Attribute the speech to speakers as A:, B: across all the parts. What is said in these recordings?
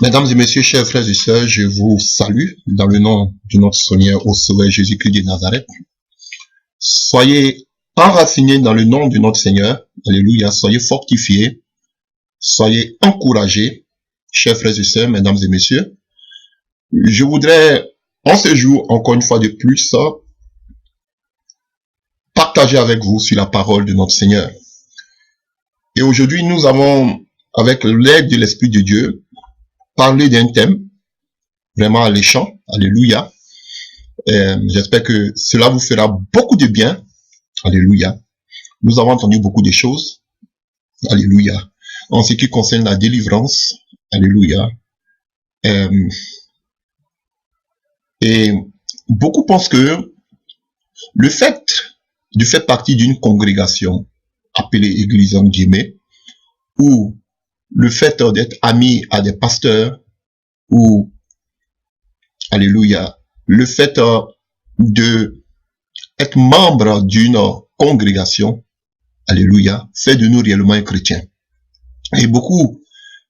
A: Mesdames et messieurs, chers frères et sœurs, je vous salue dans le nom de notre Seigneur au Sauveur Jésus-Christ de Nazareth. Soyez enracinés dans le nom de notre Seigneur. Alléluia. Soyez fortifiés. Soyez encouragés, chers frères et sœurs, mesdames et messieurs. Je voudrais, en ce jour, encore une fois de plus, partager avec vous sur la parole de notre Seigneur. Et aujourd'hui, nous avons, avec l'aide de l'Esprit de Dieu, parler d'un thème vraiment alléchant. Alléluia. J'espère que cela vous fera beaucoup de bien. Alléluia. Nous avons entendu beaucoup de choses. Alléluia. En ce qui concerne la délivrance. Alléluia. Et beaucoup pensent que le fait de faire partie d'une congrégation appelée Église en guillemets, ou le fait d'être ami à des pasteurs, ou, alléluia, le fait de être membre d'une congrégation, alléluia, fait de nous réellement un chrétien. Et beaucoup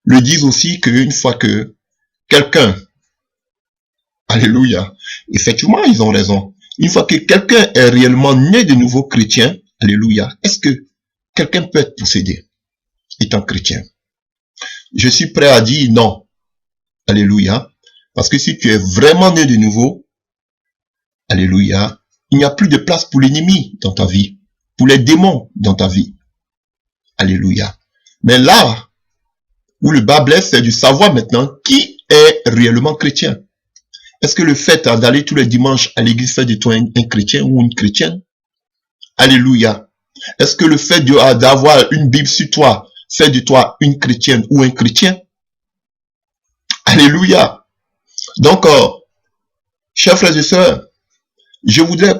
A: le disent aussi qu'une fois que quelqu'un, alléluia, effectivement ils ont raison, une fois que quelqu'un est réellement né de nouveau chrétien, alléluia, est-ce que quelqu'un peut être possédé étant chrétien? Je suis prêt à dire non. Alléluia. Parce que si tu es vraiment né de nouveau, alléluia, il n'y a plus de place pour l'ennemi dans ta vie, pour les démons dans ta vie. Alléluia. Mais là où le bas blesse, c'est de savoir maintenant qui est réellement chrétien. Est-ce que le fait d'aller tous les dimanches à l'église fait de toi un chrétien ou une chrétienne? Alléluia. Est-ce que le fait d'avoir une Bible sur toi fait de toi une chrétienne ou un chrétien? Alléluia. Donc, chers frères et sœurs, je voudrais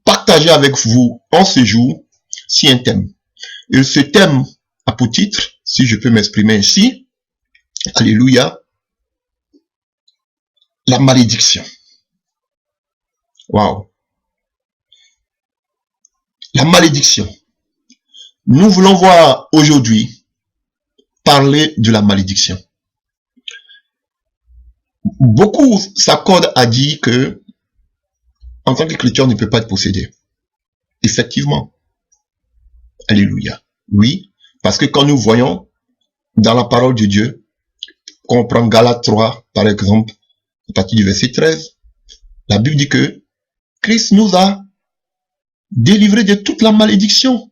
A: partager avec vous en ce jour si un thème. Et ce thème a pour titre, si je peux m'exprimer ainsi, alléluia, la malédiction. Waouh. La malédiction. Nous voulons voir aujourd'hui parler de la malédiction. Beaucoup s'accordent à dire que en tant que chrétien, on ne peut pas être possédé. Effectivement. Alléluia. Oui, parce que quand nous voyons dans la parole de Dieu, quand on prend Galates 3, par exemple, à partir du verset 13, la Bible dit que Christ nous a délivrés de toute la malédiction.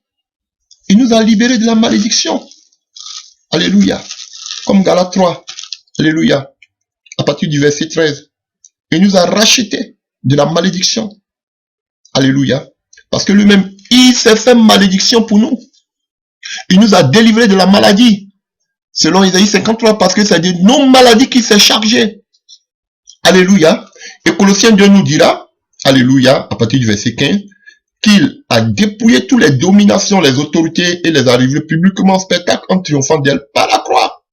A: Il nous a libérés de la malédiction. Alléluia. Comme Galates 3. Alléluia. À partir du verset 13. Il nous a rachetés de la malédiction. Alléluia. Parce que lui-même, il s'est fait malédiction pour nous. Il nous a délivrés de la maladie. Selon Isaïe 53, parce que c'est de nos maladies qu'il s'est chargé. Alléluia. Et Colossiens 2 nous dira, alléluia, à partir du verset 15, qu'il a dépouillé toutes les dominations, les autorités et les arrivées publiquement en spectacle en triomphant d'elles par la croix.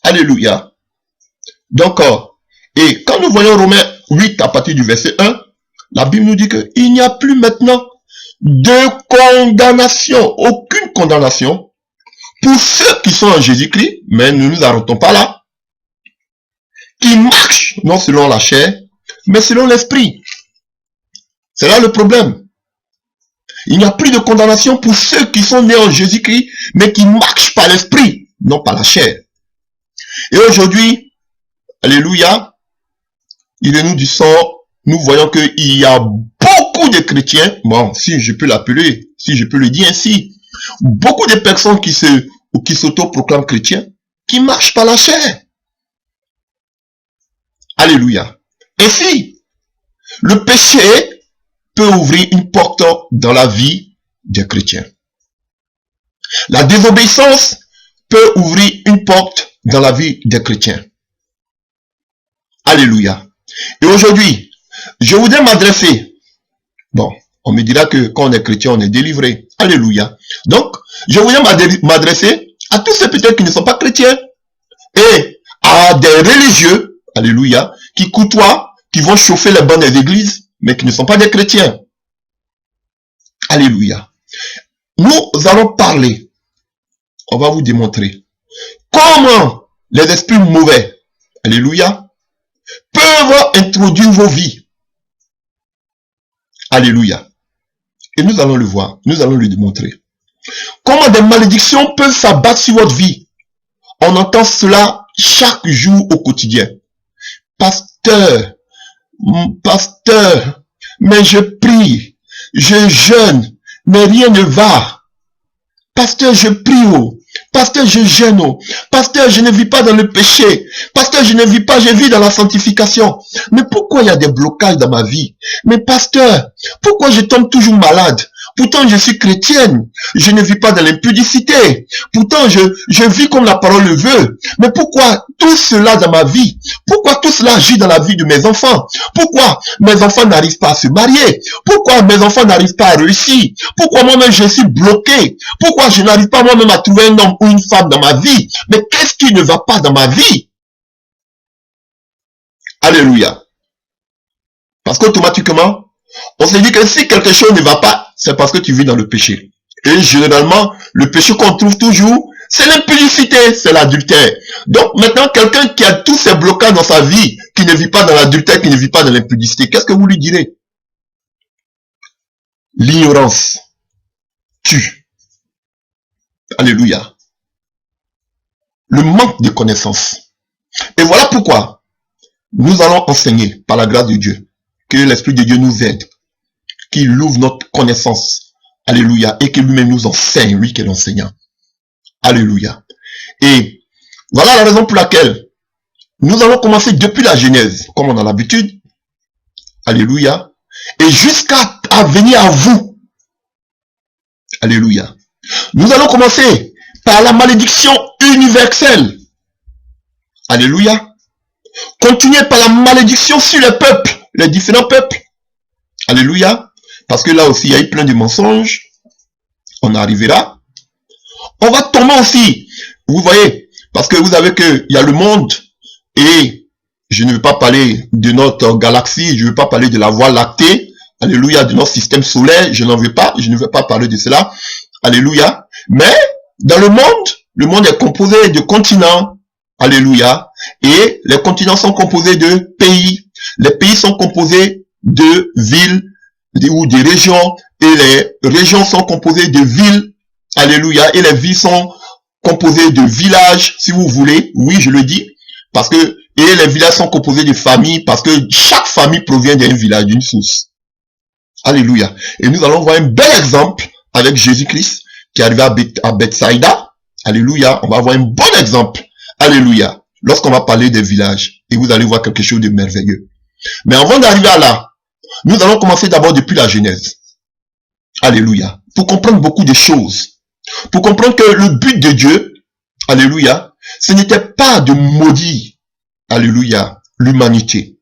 A: Alléluia. Donc, et quand nous voyons Romains 8 à partir du verset 1, la Bible nous dit qu'il n'y a plus maintenant de condamnation, aucune condamnation pour ceux qui sont en Jésus-Christ, mais nous ne nous arrêtons pas là, qui marchent non selon la chair, mais selon l'esprit. C'est là le problème. Il n'y a plus de condamnation pour ceux qui sont nés en Jésus-Christ, mais qui marchent par l'esprit, non par la chair. Et aujourd'hui, alléluia, il est nous du sort, nous voyons qu'il y a beaucoup de chrétiens, bon, si je peux l'appeler, si je peux le dire ainsi, beaucoup de personnes qui s'auto-proclament chrétiens, qui marchent par la chair. Alléluia. Ainsi, le péché peut ouvrir une porte dans la vie des chrétiens. La désobéissance peut ouvrir une porte dans la vie des chrétiens. Alléluia. Et aujourd'hui, je voudrais m'adresser. Bon, on me dira que quand on est chrétien, on est délivré. Alléluia. Donc, je voudrais m'adresser à tous ceux peut-être qui ne sont pas chrétiens et à des religieux, alléluia, qui côtoient, qui vont chauffer les bancs des églises, mais qui ne sont pas des chrétiens. Alléluia. Nous allons parler, on va vous démontrer comment les esprits mauvais, alléluia, peuvent introduire vos vies. Alléluia. Et nous allons le voir, nous allons le démontrer. Comment des malédictions peuvent s'abattre sur votre vie. On entend cela chaque jour au quotidien. Pasteur, mais je prie, je jeûne, mais rien ne va. Pasteur, je prie, oh. Pasteur, je jeûne, oh. Pasteur, je ne vis pas dans le péché. Pasteur, je ne vis pas, je vis dans la sanctification. Mais pourquoi il y a des blocages dans ma vie? Mais pasteur, pourquoi je tombe toujours malade? Pourtant, je suis chrétienne. Je ne vis pas dans l'impudicité. Pourtant, je vis comme la parole le veut. Mais pourquoi tout cela dans ma vie? Pourquoi tout cela agit dans la vie de mes enfants? Pourquoi mes enfants n'arrivent pas à se marier? Pourquoi mes enfants n'arrivent pas à réussir? Pourquoi moi-même je suis bloqué? Pourquoi je n'arrive pas moi-même à trouver un homme ou une femme dans ma vie? Mais qu'est-ce qui ne va pas dans ma vie? Alléluia. Parce qu'automatiquement, on se dit que si quelque chose ne va pas, c'est parce que tu vis dans le péché. Et généralement, le péché qu'on trouve toujours, c'est l'impudicité, c'est l'adultère. Donc maintenant, quelqu'un qui a tous ces blocages dans sa vie, qui ne vit pas dans l'adultère, qui ne vit pas dans l'impudicité, qu'est-ce que vous lui direz? L'ignorance tue. Alléluia. Le manque de connaissance. Et voilà pourquoi nous allons enseigner, par la grâce de Dieu, que l'Esprit de Dieu nous aide, qu'il ouvre notre connaissance. Alléluia. Et que lui-même nous enseigne, lui qui est l'enseignant. Alléluia. Et voilà la raison pour laquelle nous allons commencer depuis la Genèse, comme on a l'habitude. Alléluia. Et jusqu'à venir à vous. Alléluia. Nous allons commencer par la malédiction universelle. Alléluia. Continuer par la malédiction sur les peuples, les différents peuples. Alléluia. Parce que là aussi, il y a eu plein de mensonges. On arrivera. On va tomber aussi. Vous voyez, parce que vous savez qu'il y a le monde et je ne veux pas parler de notre galaxie, je ne veux pas parler de la Voie lactée. Alléluia, de notre système solaire, je n'en veux pas, je ne veux pas parler de cela. Alléluia. Mais dans le monde est composé de continents. Alléluia. Et les continents sont composés de pays. Les pays sont composés de villes ou des régions. Et les régions sont composées de villes. Alléluia. Et les villes sont composées de villages, si vous voulez. Oui, je le dis. Parce que, et les villages sont composés de familles, parce que chaque famille provient d'un village, d'une source. Alléluia. Et nous allons voir un bel exemple avec Jésus-Christ qui est arrivé à Bethsaïda. Alléluia. On va voir un bon exemple. Alléluia. Lorsqu'on va parler des villages. Et vous allez voir quelque chose de merveilleux. Mais avant d'arriver à là, nous allons commencer d'abord depuis la Genèse. Alléluia. Pour comprendre beaucoup de choses. Pour comprendre que le but de Dieu, alléluia, ce n'était pas de maudire, alléluia, l'humanité.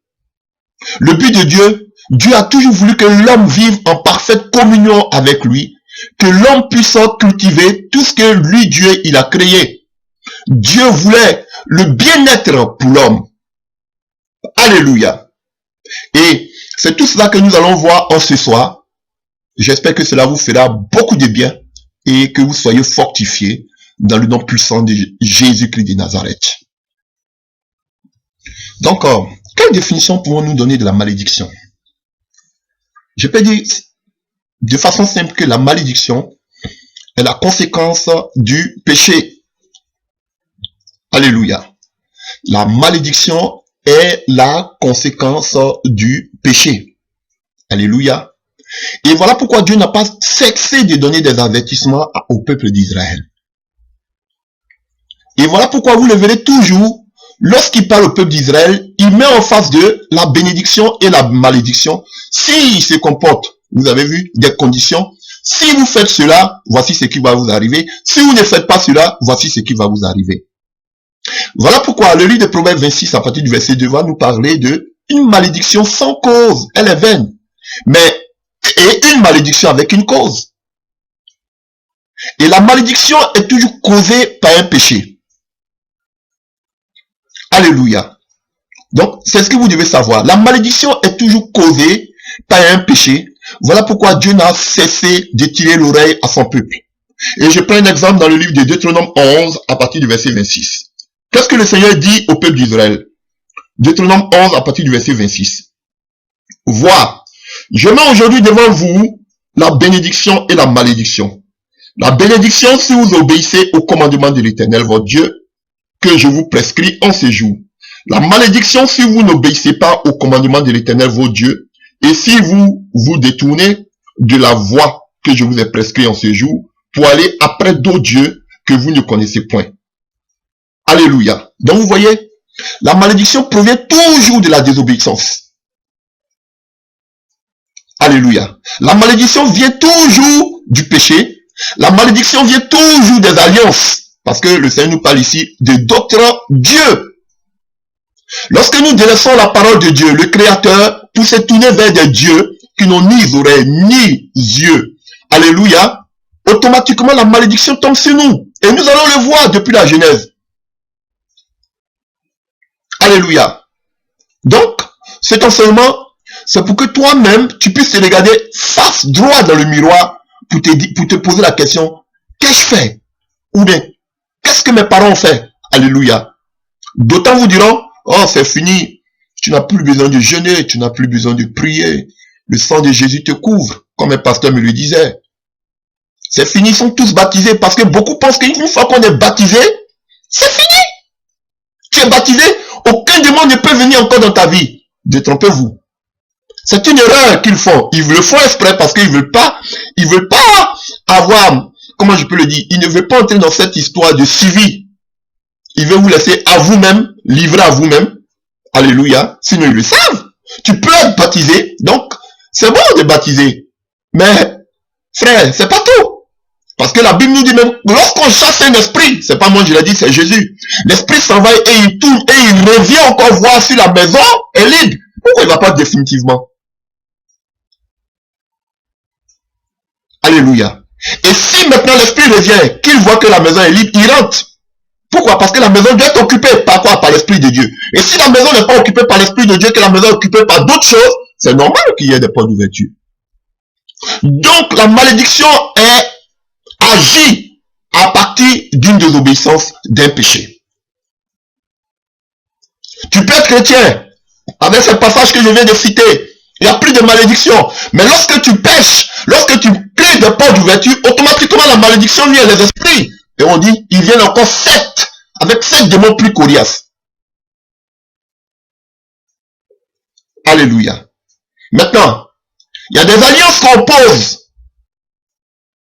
A: Le but de Dieu, Dieu a toujours voulu que l'homme vive en parfaite communion avec lui, que l'homme puisse cultiver tout ce que lui, Dieu, il a créé. Dieu voulait le bien-être pour l'homme. Alléluia. Et c'est tout cela que nous allons voir en ce soir. J'espère que cela vous fera beaucoup de bien et que vous soyez fortifiés dans le nom puissant de Jésus-Christ de Nazareth. Donc, quelle définition pouvons-nous donner de la malédiction? Je peux dire de façon simple que la malédiction est la conséquence du péché. Alléluia. La malédiction est la conséquence du péché. Alléluia. Et voilà pourquoi Dieu n'a pas cessé de donner des avertissements au peuple d'Israël. Et voilà pourquoi vous le verrez toujours, lorsqu'il parle au peuple d'Israël, il met en face de la bénédiction et la malédiction. S'il se comporte, vous avez vu, des conditions. Si vous faites cela, voici ce qui va vous arriver. Si vous ne faites pas cela, voici ce qui va vous arriver. Voilà pourquoi le livre de Proverbes 26, à partir du verset 2, va nous parler de une malédiction sans cause. Elle est vaine. Mais et une malédiction avec une cause. Et la malédiction est toujours causée par un péché. Alléluia. Donc, c'est ce que vous devez savoir. La malédiction est toujours causée par un péché. Voilà pourquoi Dieu n'a cessé de tirer l'oreille à son peuple. Et je prends un exemple dans le livre de Deutéronome 11, à partir du verset 26. Qu'est-ce que le Seigneur dit au peuple d'Israël? Deutéronome 11 à partir du verset 26. Vois, je mets aujourd'hui devant vous la bénédiction et la malédiction. La bénédiction si vous obéissez au commandement de l'Éternel, votre Dieu, que je vous prescris en ces jours. La malédiction si vous n'obéissez pas au commandement de l'Éternel, votre Dieu, et si vous vous détournez de la voie que je vous ai prescrit en ces jours, pour aller après d'autres dieux que vous ne connaissez point. Alléluia. Donc vous voyez, la malédiction provient toujours de la désobéissance. Alléluia. La malédiction vient toujours du péché. La malédiction vient toujours des alliances. Parce que le Seigneur nous parle ici de d'autres dieux. Lorsque nous délaissons la parole de Dieu, le Créateur, pour se tourner vers des dieux qui n'ont ni oreilles ni yeux, alléluia, automatiquement la malédiction tombe sur nous. Et nous allons le voir depuis la Genèse. Alléluia. Donc, cet enseignement, c'est pour que toi-même, tu puisses te regarder face droit dans le miroir pour te poser la question, qu'ai-je fait? Ou bien, qu'est-ce que mes parents ont fait? Alléluia. D'autant vous diront, oh, c'est fini. Tu n'as plus besoin de jeûner, tu n'as plus besoin de prier. Le sang de Jésus te couvre, comme un pasteur me le disait. C'est fini, ils sont tous baptisés parce que beaucoup pensent qu'une fois qu'on est baptisé, c'est fini. Tu es baptisé, aucun démon ne peut venir encore dans ta vie. Détrompez-vous. C'est une erreur qu'ils font. Ils le font exprès parce qu'ils veulent pas avoir, comment je peux le dire, ils ne veulent pas entrer dans cette histoire de suivi. Ils veulent vous laisser à vous-même, livrer à vous-même. Alléluia. Sinon, ils le savent. Tu peux être baptisé. Donc, c'est bon de baptiser. Mais, frère, c'est pas tout. Parce que la Bible nous dit même, lorsqu'on chasse un esprit, c'est pas moi je l'ai dit, c'est Jésus. L'esprit s'en va et il tourne et il revient encore voir si la maison est libre. Pourquoi il ne va pas définitivement? Alléluia. Et si maintenant l'esprit revient, qu'il voit que la maison est libre, il rentre. Pourquoi? Parce que la maison doit être occupée par quoi? Par l'esprit de Dieu. Et si la maison n'est pas occupée par l'esprit de Dieu, que la maison est occupée par d'autres choses, c'est normal qu'il y ait des portes d'ouverture. Donc la malédiction est agie à partir d'une désobéissance, d'un péché. Tu peux être chrétien, avec ce passage que je viens de citer, il n'y a plus de malédiction. Mais lorsque tu pêches, lorsque tu crées des portes d'ouverture, automatiquement la malédiction vient les esprits. Et on dit, ils viennent encore 7, avec 7 démons plus coriaces. Alléluia. Maintenant, il y a des alliances qu'on pose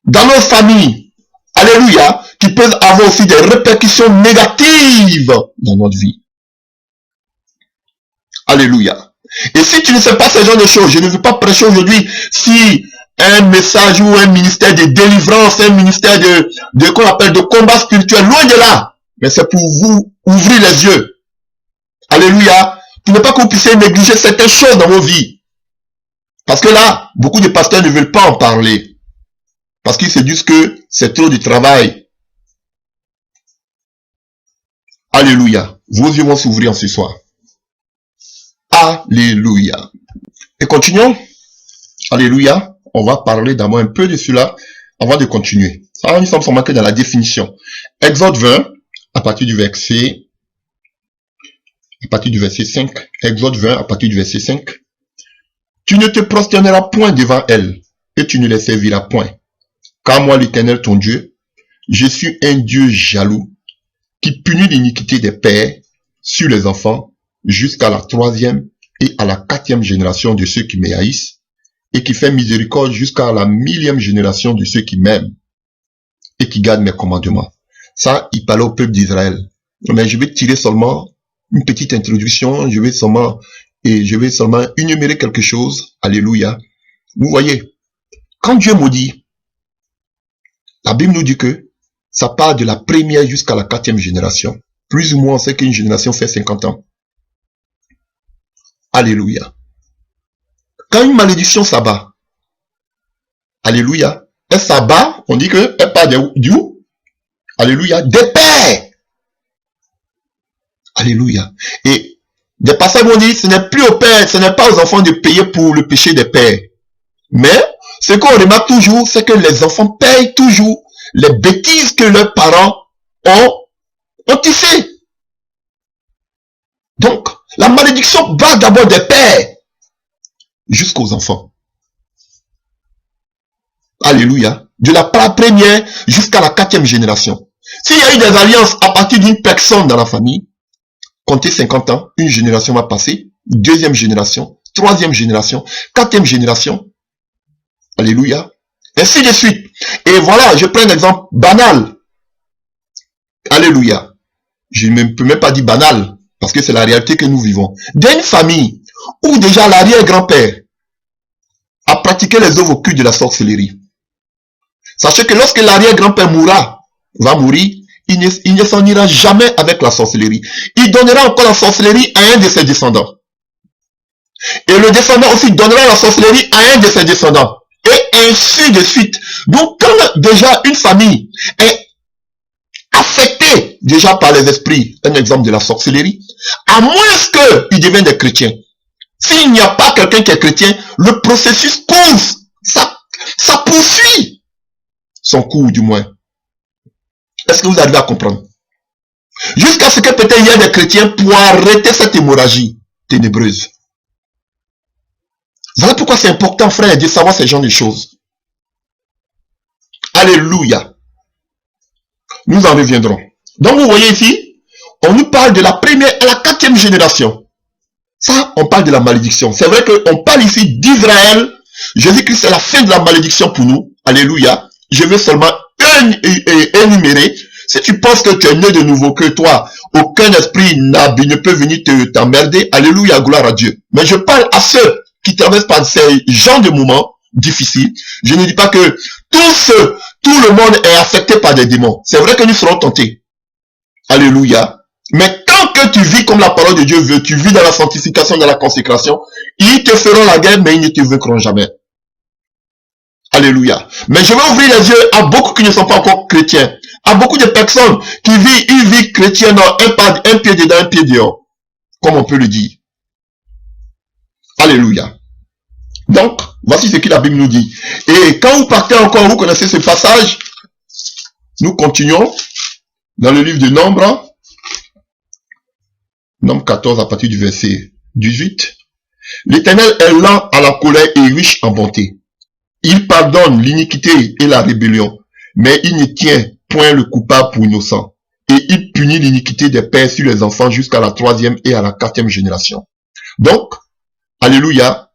A: dans nos familles, alléluia, qui peuvent avoir aussi des répercussions négatives dans notre vie. Alléluia. Et si tu ne sais pas ce genre de choses, je ne veux pas prêcher aujourd'hui si un message ou un ministère de délivrance, un ministère qu'on appelle de combat spirituel, loin de là. Mais c'est pour vous ouvrir les yeux. Alléluia. Pour ne pas que vous puissiez négliger certaines choses dans vos vies. Parce que là, beaucoup de pasteurs ne veulent pas en parler. Parce qu'ils se disent que c'est trop de travail. Alléluia. Vos yeux vont s'ouvrir ce soir. Alléluia. Et continuons. Alléluia. On va parler d'abord un peu de cela avant de continuer. Alors, nous sommes seulement que dans la définition. Exode 20, à partir du verset 5. Exode 20, à partir du verset 5. Tu ne te prosterneras point devant elle, et tu ne les serviras point. Car moi, l'Éternel, ton Dieu, je suis un Dieu jaloux, qui punit l'iniquité des pères sur les enfants, jusqu'à la 3e et à la 4e génération de ceux qui me haïssent, et qui fait miséricorde jusqu'à la 1000e génération de ceux qui m'aiment, et qui gardent mes commandements. Ça, il parlait au peuple d'Israël. Mais je vais tirer seulement une petite introduction, je vais seulement énumérer quelque chose. Alléluia. Vous voyez, quand Dieu maudit, la Bible nous dit que ça part de la première jusqu'à la 4e génération. Plus ou moins, on sait qu'une génération fait 50 ans. Alléluia. Quand une malédiction s'abat, alléluia, elle s'abat, on dit que elle part d'où? Alléluia, des pères. Alléluia. Et des passages vont dire, ce n'est plus aux pères, ce n'est pas aux enfants de payer pour le péché des pères. Mais, ce qu'on remarque toujours, c'est que les enfants payent toujours les bêtises que leurs parents ont tissées. Donc, la malédiction va d'abord des pères jusqu'aux enfants. Alléluia. De la première jusqu'à la 4e génération. S'il y a eu des alliances à partir d'une personne dans la famille, comptez 50 ans, une génération va passer, 2e génération, 3e génération, 4e génération. Alléluia. Ainsi de suite. Et voilà, je prends un exemple banal. Alléluia. Je ne peux même pas dire banal, parce que c'est la réalité que nous vivons. D'une famille où déjà l'arrière-grand-père a pratiqué les œuvres occultes de la sorcellerie. Sachez que lorsque l'arrière-grand-père va mourir, il ne s'en ira jamais avec la sorcellerie. Il donnera encore la sorcellerie à un de ses descendants. Et le descendant aussi donnera la sorcellerie à un de ses descendants. Et ainsi de suite. Donc, quand déjà une famille est affectée déjà par les esprits, un exemple de la sorcellerie, à moins qu'ils deviennent des chrétiens. S'il n'y a pas quelqu'un qui est chrétien, le processus court. Ça poursuit son cours, du moins. Est-ce que vous arrivez à comprendre? Jusqu'à ce que peut-être il y ait des chrétiens pour arrêter cette hémorragie ténébreuse. Voilà pourquoi c'est important, frère, de savoir ce genre de choses. Alléluia. Nous en reviendrons. Donc vous voyez ici, on nous parle de la première à la 4e génération. Ça, on parle de la malédiction. C'est vrai qu'on parle ici d'Israël. Jésus-Christ, c'est la fin de la malédiction pour nous. Alléluia. Je veux seulement énumérer. Si tu penses que tu es né de nouveau, que toi, aucun esprit ne peut venir t'emmerder, alléluia, gloire à Dieu. Mais je parle à ceux qui traversent par ces genres de moments difficiles. Je ne dis pas que tout le monde est affecté par des démons. C'est vrai que nous serons tentés. Alléluia. Mais tant que tu vis comme la parole de Dieu veut, tu vis dans la sanctification, dans la consécration, ils te feront la guerre, mais ils ne te vaincront jamais. Alléluia. Mais je vais ouvrir les yeux à beaucoup qui ne sont pas encore chrétiens. À beaucoup de personnes qui vivent une vie chrétienne, un pied dedans, un pied dehors. Comme on peut le dire. Alléluia. Donc, voici ce que la Bible nous dit. Et quand vous partez encore, vous connaissez ce passage. Nous continuons dans le livre de Nombres. Nombre 14 à partir du verset 18. L'Éternel est lent à la colère et riche en bonté. Il pardonne l'iniquité et la rébellion, mais il ne tient point le coupable pour innocent. Et il punit l'iniquité des pères sur les enfants jusqu'à la 3e et à la 4e génération. Donc, alléluia,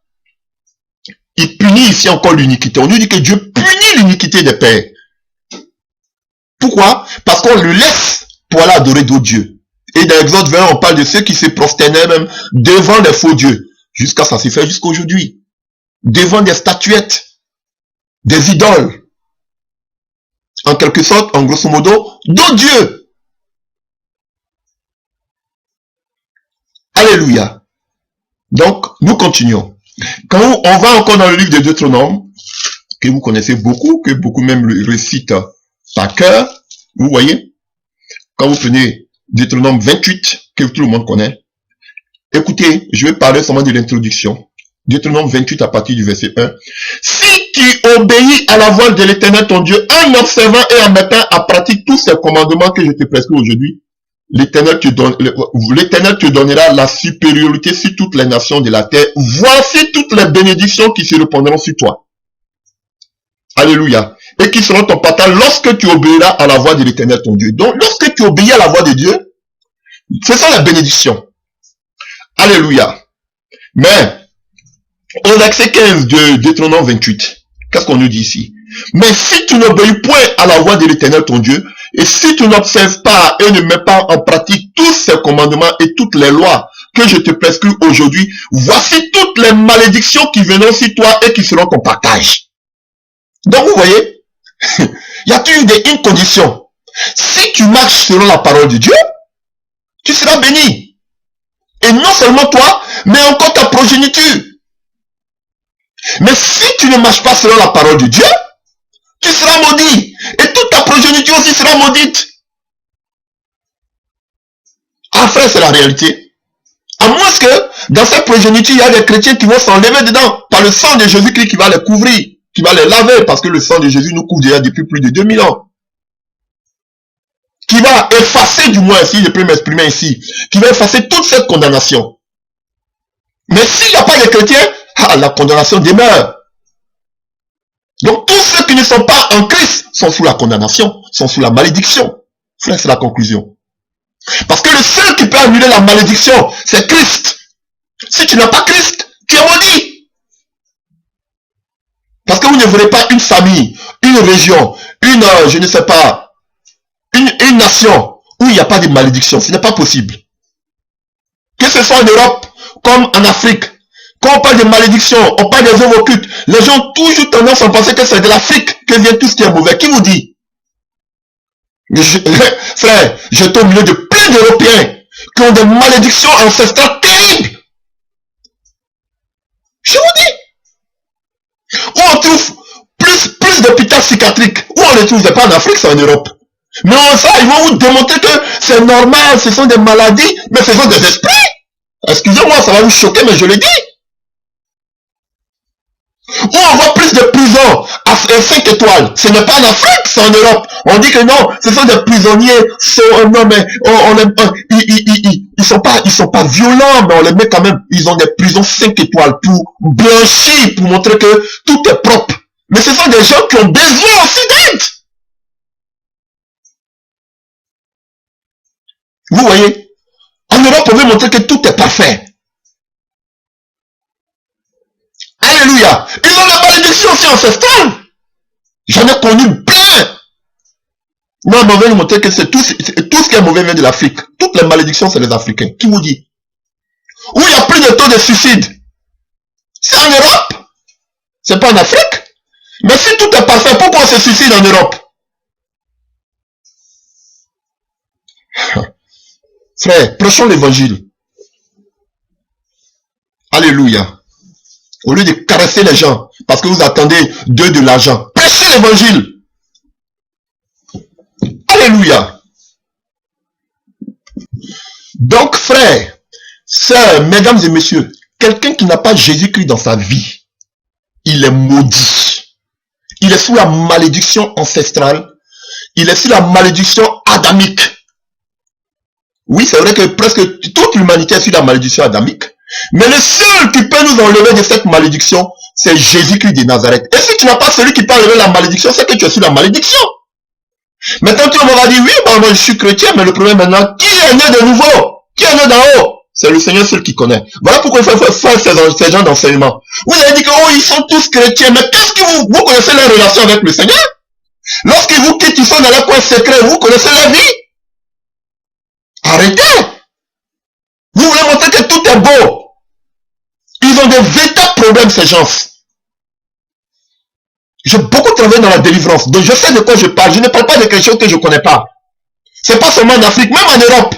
A: il punit ici encore l'iniquité. On nous dit que Dieu punit l'iniquité des pères. Pourquoi? Parce qu'on le laisse pour aller adorer d'autres dieux. Et dans Exode 20, on parle de ceux qui se prosternaient même devant les faux dieux. Jusqu'à ça s'est fait jusqu'à aujourd'hui. Devant des statuettes, des idoles. En quelque sorte, en grosso modo, d'autres dieux. Alléluia. Donc, nous continuons. Quand on va encore dans le livre de Deutéronome, que vous connaissez beaucoup, que beaucoup même le récitent par cœur, vous voyez, quand vous prenez Deutéronome 28, que tout le monde connaît, écoutez, je vais parler seulement de l'introduction. Deutéronome 28 à partir du verset 1. Si tu obéis à la voix de l'Éternel ton Dieu, en observant et en mettant à pratique tous ces commandements que je te prescris aujourd'hui, l'Éternel te donnera la supériorité sur toutes les nations de la terre. Voici toutes les bénédictions qui se répandront sur toi. Alléluia. Et qui seront ton partage lorsque tu obéiras à la voix de l'Éternel ton Dieu. Donc, lorsque tu obéis à la voix de Dieu, ce sont les bénédictions. Alléluia. Mais, au verset 15 de Deutéronome 28, qu'est-ce qu'on nous dit ici? Mais si tu n'obéis point à la voix de l'Éternel ton Dieu, et si tu n'observes pas et ne mets pas en pratique tous ces commandements et toutes les lois que je te prescris aujourd'hui, voici toutes les malédictions qui viendront sur toi et qui seront ton partage. Donc vous voyez, il y a toujours une condition. Si tu marches selon la parole de Dieu, tu seras béni. Et non seulement toi, mais encore ta progéniture. Mais si tu ne marches pas selon la parole de Dieu, tu seras maudit. Et toute ta progéniture aussi sera maudite. Ah frère, c'est la réalité. À moins que dans cette progéniture, il y a des chrétiens qui vont s'enlever dedans par le sang de Jésus-Christ qui va les couvrir, qui va les laver, parce que le sang de Jésus nous couvre déjà depuis plus de 2000 ans. qui va effacer, du moins, si je peux m'exprimer ici, qui va effacer toute cette condamnation. Mais s'il n'y a pas de chrétiens, la condamnation demeure. Donc tous ceux qui ne sont pas en Christ sont sous la condamnation, sont sous la malédiction. Frère, c'est la conclusion. Parce que le seul qui peut annuler la malédiction, c'est Christ. Si tu n'as pas Christ, tu es maudit. Parce que vous ne voulez pas une famille, une région, je ne sais pas, une nation où il n'y a pas de malédiction. Ce n'est pas possible. Que ce soit en Europe comme en Afrique. Quand on parle de malédiction, on parle des œuvres occultes. Les gens ont toujours tendance à penser que c'est de l'Afrique que vient tout ce qui est mauvais. Qui vous dit? Frère, j'étais au milieu de plein d'Européens qui ont des malédictions ancestrales terribles. Je vous dis. Où on trouve plus d'hôpitaux psychiatriques. Où on les trouve? C'est pas en Afrique, c'est en Europe. Mais ça, ils vont vous démontrer que c'est normal, ce sont des maladies, mais ce sont des esprits. Excusez-moi, ça va vous choquer, mais je le dis. Où on voit plus de prisons à 5 étoiles. Ce n'est pas en Afrique, c'est en Europe. On dit que non, ce sont des prisonniers. Non, mais ils sont pas violents, mais on les met quand même. Ils ont des prisons 5 étoiles pour blanchir, pour montrer que tout est propre. Mais ce sont des gens qui ont besoin aussi d'aide. Vous voyez, en Europe, on veut montrer que tout est parfait. Alléluia. Ils ont la malédiction aussi ancestrale. J'en ai connu plein. Non, mais on veut nous montrer que c'est tout ce qui est mauvais vient de l'Afrique. Toutes les malédictions, c'est les Africains. Qui vous dit? Où il y a plus de taux de suicide? C'est en Europe. C'est pas en Afrique. Mais si tout est parfait, pourquoi on se suicide en Europe? Frère, prêchons l'évangile. Alléluia. Au lieu de caresser les gens, parce que vous attendez d'eux de l'argent. Prêchez l'évangile. Alléluia. Donc, frères, sœurs, mesdames et messieurs, quelqu'un qui n'a pas Jésus-Christ dans sa vie, il est maudit. Il est sous la malédiction ancestrale. Il est sous la malédiction adamique. Oui, c'est vrai que presque toute l'humanité est sous la malédiction adamique. Mais le seul qui peut nous enlever de cette malédiction, c'est Jésus-Christ de Nazareth. Et si tu n'as pas celui qui peut enlever la malédiction, c'est que tu es sous la malédiction. Maintenant, tout le monde va dire, oui, moi je suis chrétien, mais le problème maintenant, qui est né de nouveau? Qui est né d'en haut? C'est le Seigneur seul qui connaît. Voilà pourquoi il faut faire ces gens d'enseignement. Vous avez dit que, oh, ils sont tous chrétiens, mais qu'est-ce que vous connaissez leur relation avec le Seigneur? Lorsqu'ils vous quittent, ils sont dans leur coin secret, vous connaissez leur vie? Arrêtez! Vous voulez montrer que tout est beau. Ils ont des véritables problèmes, ces gens. J'ai beaucoup travaillé dans la délivrance, donc je sais de quoi je parle. Je ne parle pas de quelque chose que je ne connais pas. C'est pas seulement en Afrique, même en Europe.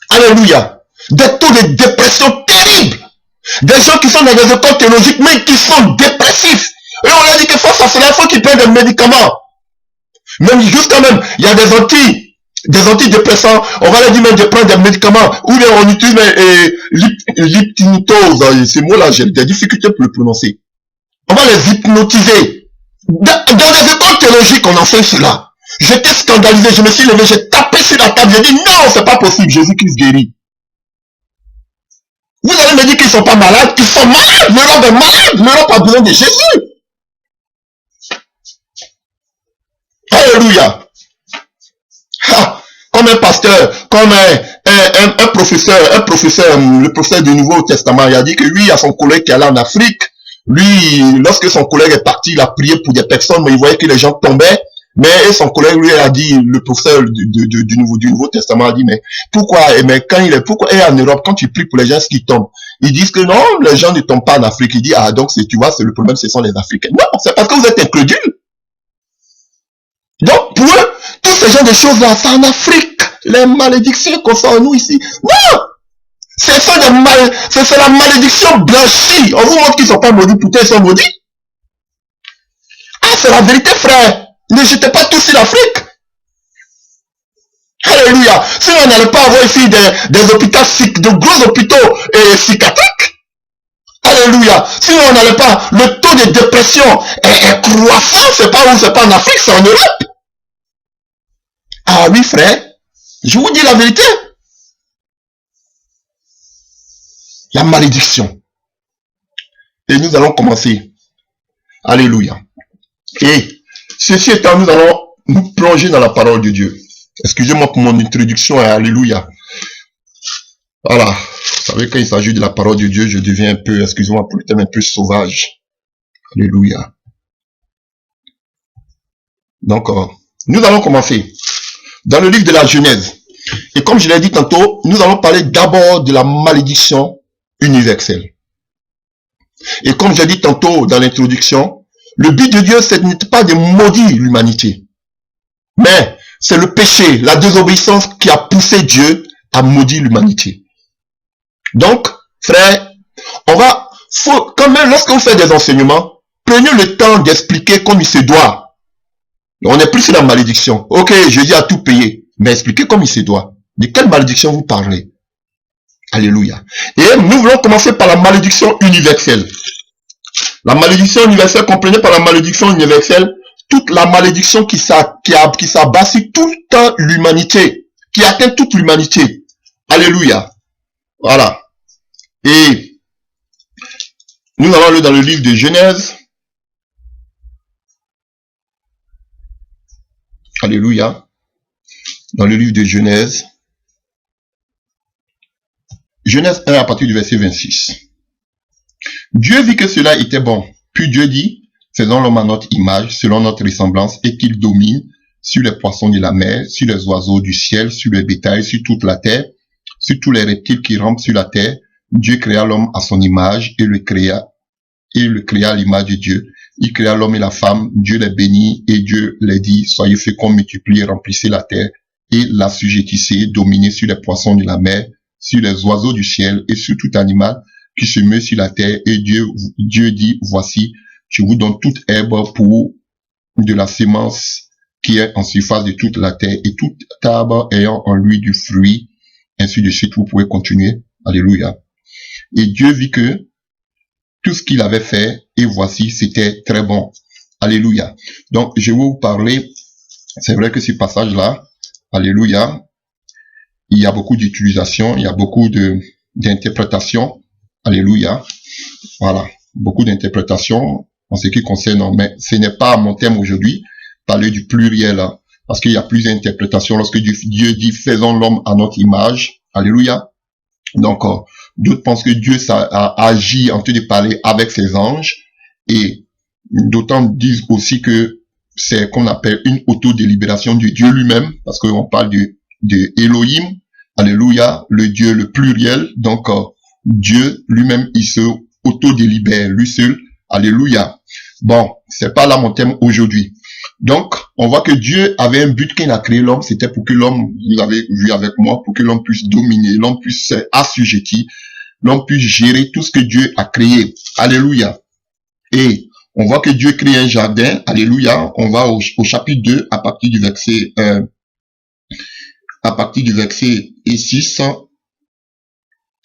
A: Alléluia. Des taux de dépression terribles. Des gens qui sont dans des écoles théologiques, mais qui sont dépressifs. Et on leur dit que face à cela, il faut qu'ils prennent des médicaments. Même jusqu'à même, il y a des antidépressants, on va leur dire même de prendre des médicaments, ou bien on utilise l'hypnose, ces mots-là, j'ai des difficultés pour le prononcer. On va les hypnotiser. Dans les écoles théologiques, on enseigne cela. J'étais scandalisé, je me suis levé, j'ai tapé sur la table, j'ai dit non, c'est pas possible, Jésus-Christ guérit. Vous allez me dire qu'ils ne sont pas malades, ils sont malades, l'Europe est malade, l'Europe a besoin de Jésus. Alléluia. Comme un pasteur, comme un professeur, le professeur du Nouveau Testament, il a dit que lui, il y a son collègue qui est allé en Afrique. Lui, lorsque son collègue est parti, il a prié pour des personnes, mais il voyait que les gens tombaient. Mais son collègue lui a dit, le professeur du Nouveau Testament a dit, mais pourquoi et en Europe, quand tu pries pour les gens, est-ce qu'ils tombent? Ils disent que non, les gens ne tombent pas en Afrique. Il dit, ah donc tu vois, c'est le problème, ce sont les Africains. Non, c'est parce que vous êtes incrédules. Donc pour eux, tous ces genres de choses-là, c'est en Afrique. Les malédictions qu'on fait en nous ici. Non! C'est la malédiction blanchie. On vous montre qu'ils ne sont pas maudits, pourtant ils sont maudits. Ah, c'est la vérité, frère. Ne jetez pas tous sur l'Afrique. Alléluia. Si on n'allait pas avoir ici des hôpitaux, de gros hôpitaux psychiatriques. Alléluia. Si on n'allait pas, le taux de dépression est croissant. C'est pas où, c'est pas en Afrique, c'est en Europe. Ah oui, frère, je vous dis la vérité. La malédiction. Et nous allons commencer. Alléluia. Et ceci étant, nous allons nous plonger dans la parole de Dieu. Excusez-moi pour mon introduction. Alléluia. Voilà. Vous savez, quand il s'agit de la parole de Dieu, je deviens un peu, excusez-moi pour le terme, un peu sauvage. Alléluia. Donc, nous allons commencer dans le livre de la Genèse. Et comme je l'ai dit tantôt, nous allons parler d'abord de la malédiction universelle. Et comme j'ai dit tantôt dans l'introduction, le but de Dieu, ce n'est pas de maudire l'humanité. Mais c'est le péché, la désobéissance qui a poussé Dieu à maudire l'humanité. Donc, frère, quand même, lorsque vous faites des enseignements, prenez le temps d'expliquer comme il se doit. On n'est plus sur la malédiction. Ok, je dis à tout payer, mais expliquez comme il se doit. De quelle malédiction vous parlez? Alléluia. Et nous voulons commencer par la malédiction universelle. La malédiction universelle, comprenez par la malédiction universelle, toute la malédiction qui s'abat sur toute l'humanité, qui atteint toute l'humanité. Alléluia. Voilà. Et nous allons aller dans le livre de Genèse. Alléluia. Dans le livre de Genèse. Genèse 1 à partir du verset 26. Dieu vit que cela était bon. Puis Dieu dit, faisons l'homme à notre image, selon notre ressemblance, et qu'il domine sur les poissons de la mer, sur les oiseaux du ciel, sur le bétail, sur toute la terre, sur tous les reptiles qui rampent sur la terre. Dieu créa l'homme à son image et le créa à l'image de Dieu. Il créa l'homme et la femme, Dieu les bénit et Dieu les dit, soyez féconds, multipliez, remplissez la terre et l'assujettissez, dominez sur les poissons de la mer, sur les oiseaux du ciel et sur tout animal qui se meut sur la terre. Et Dieu dit, voici, je vous donne toute herbe pour de la sémence qui est en surface de toute la terre et tout arbre ayant en lui du fruit, ainsi de suite. Vous pouvez continuer. Alléluia. Et Dieu vit que tout ce qu'il avait fait, et voici, c'était très bon. Alléluia. Donc, je vais vous parler, c'est vrai que ce passage-là, alléluia, il y a beaucoup d'utilisation, il y a beaucoup d'interprétations. Alléluia. Voilà. Beaucoup d'interprétations en ce qui concerne, mais ce n'est pas mon thème aujourd'hui, parler du pluriel, hein, parce qu'il y a plusieurs interprétations lorsque Dieu dit faisons l'homme à notre image. Alléluia. Donc, d'autres pensent que Dieu a agi en train de parler avec ses anges, et d'autant disent aussi que c'est qu'on appelle une autodélibération de Dieu lui-même, parce qu'on parle de Elohim, alléluia, le Dieu le pluriel. Donc, Dieu lui-même, il se autodélibère, lui seul, alléluia. Bon, c'est pas là mon thème aujourd'hui. Donc, on voit que Dieu avait un but quand il a créé l'homme, c'était pour que l'homme, vous avez vu avec moi, pour que l'homme puisse dominer, l'homme puisse s'assujettir, l'homme puisse gérer tout ce que Dieu a créé. Alléluia. Et on voit que Dieu crée un jardin. Alléluia. On va au chapitre 2 à partir du verset 6.